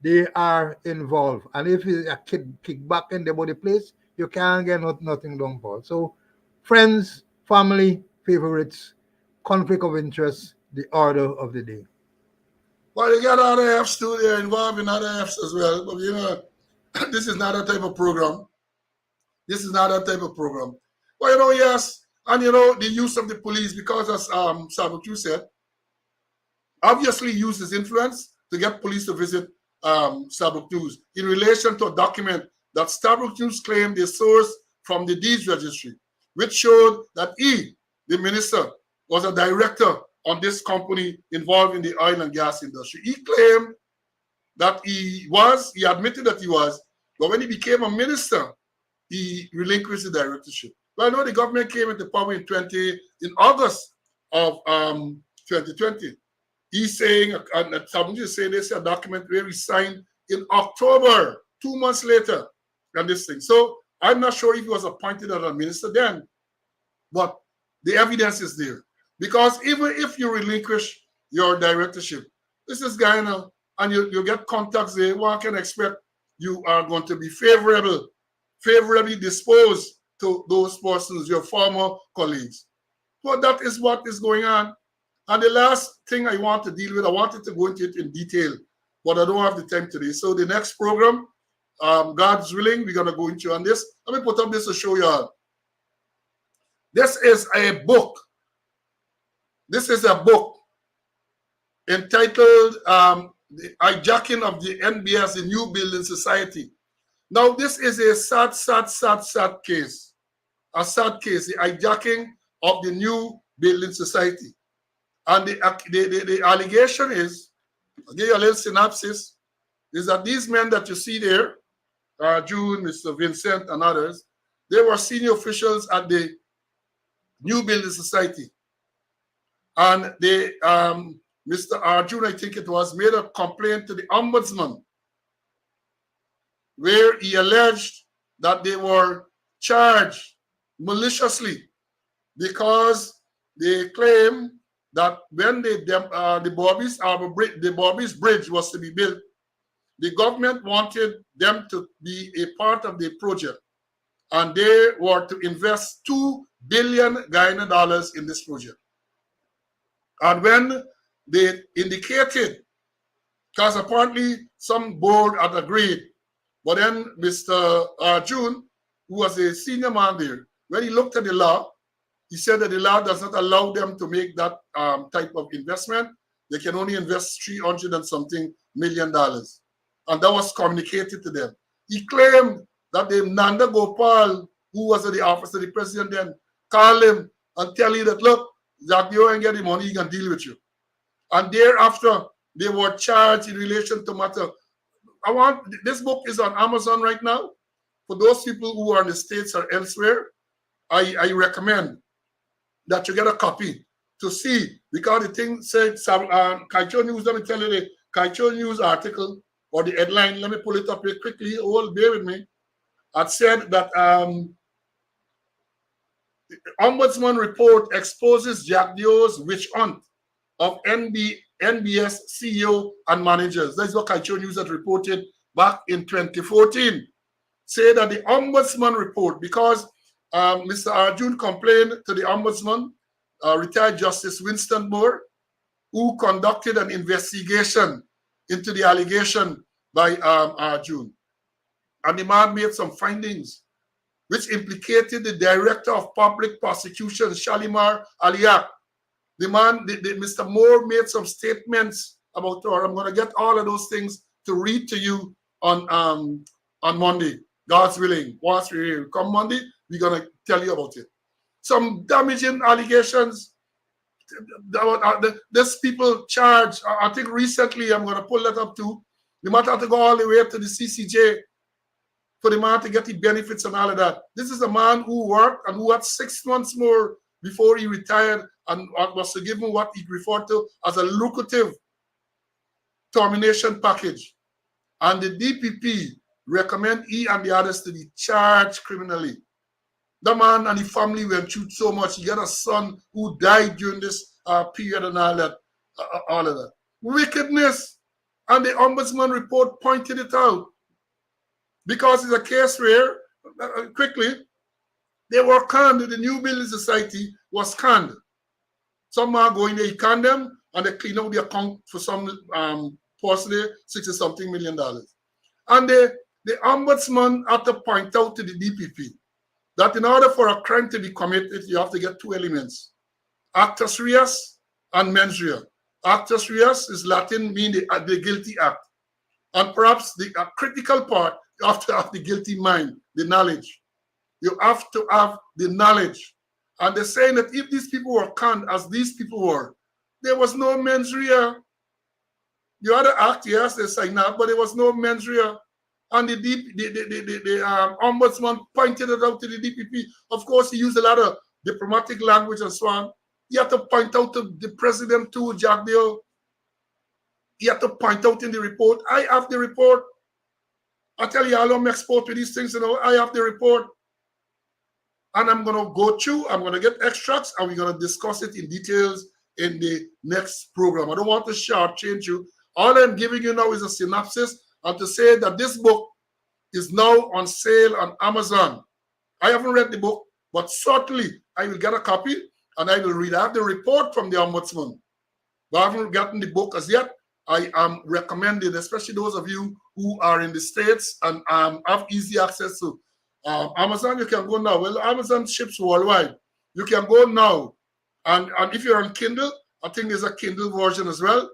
they are involved. And if you a kick back in the body place, you can't get nothing done for. So, friends, family, favorites, conflict of interest, the order of the day. Well, you got other Fs too. They're involved in other Fs as well. But you know, this is not that type of program. This is not that type of program. Well, you know, yes, and you know, the use of the police, because as Sabutu said, obviously used his influence to get police to visit Stabrook News in relation to a document that Stabrook News claimed they sourced from the deeds registry, which showed that he, the minister, was a director on this company involved in the oil and gas industry. He claimed that he admitted that he was, but when he became a minister, he relinquished the directorship. Well, I know the government came into power in August of 2020. He's saying, and Sabutu is saying, there's a document where he signed in October, 2 months later, than this thing. So I'm not sure if he was appointed as a minister then, but the evidence is there. Because even if you relinquish your directorship, this is Guyana, and you get contacts there, one can expect you are going to be favorably disposed to those persons, your former colleagues. So that is what is going on. And the last thing I want to deal with, I wanted to go into it in detail, but I don't have the time today. So the next program, God's willing, we're going to go into on this. Let me put up this to show you all. This is a book. This is a book entitled The Hijacking of the NBS, the New Building Society. Now, this is a sad case. A sad case, the hijacking of the New Building Society. And the allegation is, I'll give you a little synopsis, is that these men that you see there, June, Mr. Vincent, and others, they were senior officials at the New Building Society. And they, Mr. Arjun, I think it was, made a complaint to the ombudsman where he alleged that they were charged maliciously because they claim that when the Bobby's Bridge was to be built, the government wanted them to be a part of the project, and they were to invest $2 billion in this project. And when they indicated, because apparently some board had agreed, but then Mr. Arjun, who was a senior man there, when he looked at the law, he said that the law does not allow them to make that type of investment. They can only invest $300 and something million. And that was communicated to them. He claimed that the Nanda Gopal, who was at the office of the president then, called him and tell you that, look, Jack, you ain't get the money, he can deal with you. And thereafter, they were charged in relation to matter. This book is on Amazon right now. For those people who are in the States or elsewhere, I recommend that you get a copy to see, because the thing said, Kaicho News, let me tell you the Kaicho News article or the headline, let me pull it up here quickly, bear with me. It said that the Ombudsman report exposes Jack Dio's witch hunt of NBS CEO and managers. That's what Kaicho News had reported back in 2014. Say that the Ombudsman report, because Mr. Arjun complained to the Ombudsman, retired Justice Winston Moore, who conducted an investigation into the allegation by Arjun. And the man made some findings which implicated the Director of Public Prosecution, Shalimar Aliak. The man, Mr. Moore made some statements about her. I'm going to get all of those things to read to you on Monday, God's willing. Once we come Monday, we're going to tell you about it. Some damaging allegations. This people charged, I think recently, I'm going to pull that up too. The matter had to go all the way up to the CCJ for the man to get the benefits and all of that. This is a man who worked and who had 6 months more before he retired and was to give him what he referred to as a lucrative termination package. And the DPP recommend he and the others to be charged criminally. The man and the family went through so much. He had a son who died during this period and all that, all of that. Wickedness. And the Ombudsman report pointed it out. Because it's a case where, quickly, they were canned. The New Building Society was canned. Some are going there, he canned them, and they clean out the account for some possibly $60-something million. And the Ombudsman had to point out to the DPP that in order for a crime to be committed, you have to get 2 elements: actus reus and mens rea. Actus reus is Latin, meaning the guilty act. And perhaps the critical part, you have to have the guilty mind, the knowledge. You have to have the knowledge. And they're saying that if these people were canned, as these people were, there was no mens rea. You had to act, yes, they say now, but there was no mens rea. And the Ombudsman pointed it out to the DPP. Of course, he used a lot of diplomatic language and so on. He had to point out to the president too, Jack Dale. He had to point out in the report. I have the report. I tell you, I'm expert with these things, you know. I have the report. And I'm going to go through, I'm going to get extracts, and we're going to discuss it in details in the next program. I don't want to shortchange you. All I'm giving you now is a synopsis, and to say that this book is now on sale on Amazon. I haven't read the book, but certainly I will get a copy, and I will read. I have the report from the Ombudsman, but I haven't gotten the book as yet. I am recommending, especially those of you who are in the States and have easy access to Amazon. You can go now. Well, Amazon ships worldwide. You can go now. And if you're on Kindle, I think there's a Kindle version as well.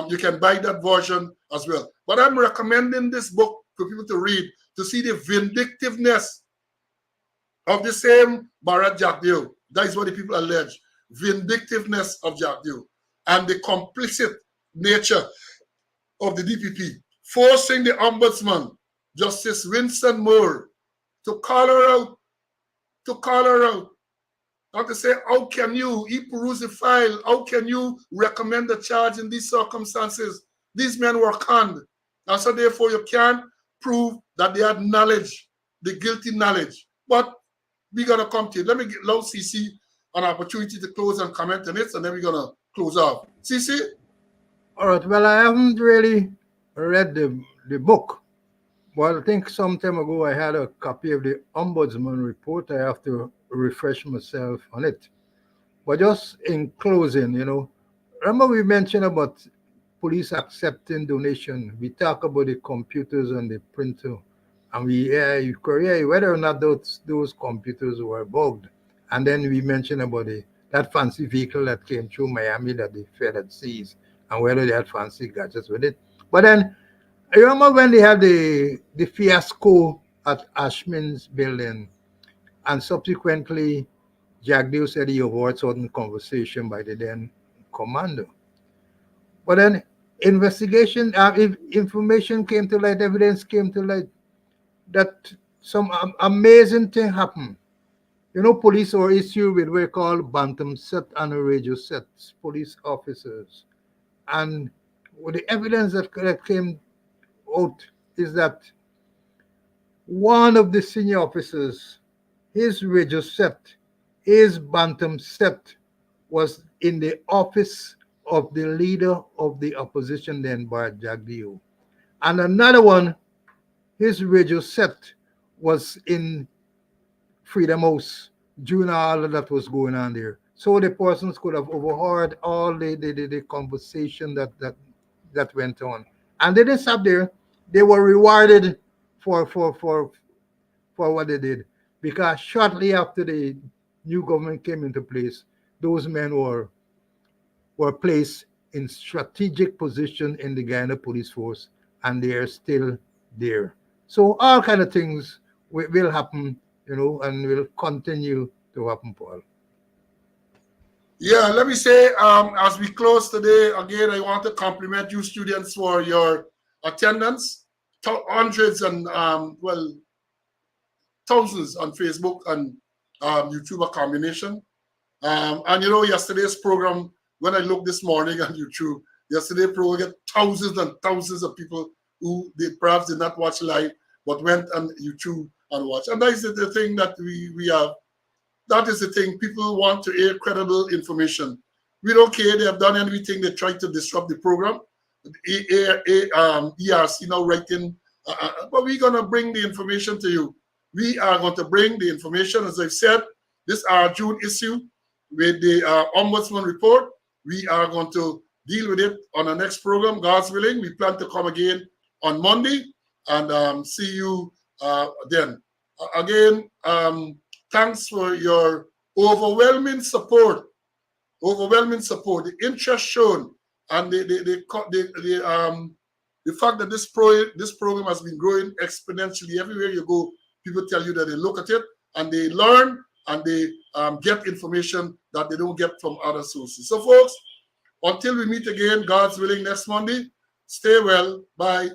You can buy that version as well. But I'm recommending this book for people to read, to see the vindictiveness of the same Bharat Jagdeo. That is what the people allege. Vindictiveness of Jagdeo. And the complicit nature of the DPP, forcing the Ombudsman, Justice Winston Moore, to call her out, and to say, how can you, he peruse the file, how can you recommend the charge in these circumstances? These men were conned, and so therefore you can't prove that they had knowledge, the guilty knowledge. But we're going to come to it. Let me allow CC an opportunity to close and comment on it, and then we're going to close off. CC? All right. Well, I haven't really read the book. Well, I think some time ago I had a copy of the Ombudsman report. I have to refresh myself on it. But just in closing, you know, remember we mentioned about police accepting donation. We talk about the computers and the printer, and we query whether or not those computers were bugged. And then we mentioned about that fancy vehicle that came through Miami that the Fed had seized, and whether they had fancy gadgets with it. But then I remember when they had the fiasco at Ashman's building, and subsequently Jagdeo said he overheard certain conversation by the then commander. But then investigation, information came to light, evidence came to light that some amazing thing happened. You know, police were issued with what we call bantam set and radio sets, police officers. And with the evidence that came out is that one of the senior officers, his radio set, his bantam set was in the office of the leader of the opposition then, Bart Jagdeo. And another one, his radio set was in Freedom House during all of that was going on there. So the persons could have overheard all the conversation that went on. And they didn't stop there. They were rewarded for what they did. Because shortly after the new government came into place, those men were placed in strategic position in the Guyana police force, and they are still there. So all kind of things will happen, you know, and will continue to happen, Paul. Yeah, let me say, as we close today, again, I want to compliment you students for your attendance. Hundreds and, thousands on Facebook and YouTube, a combination. And you know, yesterday's program, when I looked this morning on YouTube, yesterday's program got thousands and thousands of people who perhaps did not watch live, but went on YouTube and watched. And that is the thing that we have. That is the thing. People want to hear credible information. We don't care. They have done everything. They tried to disrupt the program. ERC now writing, but we're going to bring the information to you. We are going to bring the information. As I've said, this is our June issue with the Ombudsman report. We are going to deal with it on the next program, God's willing. We plan to come again on Monday and see you then. Again, thanks for your overwhelming support, the interest shown, and the fact that this program has been growing exponentially. Everywhere you go, people tell you that they look at it and they learn and they get information that they don't get from other sources. So folks, until we meet again, God's willing, next Monday, stay well. Bye.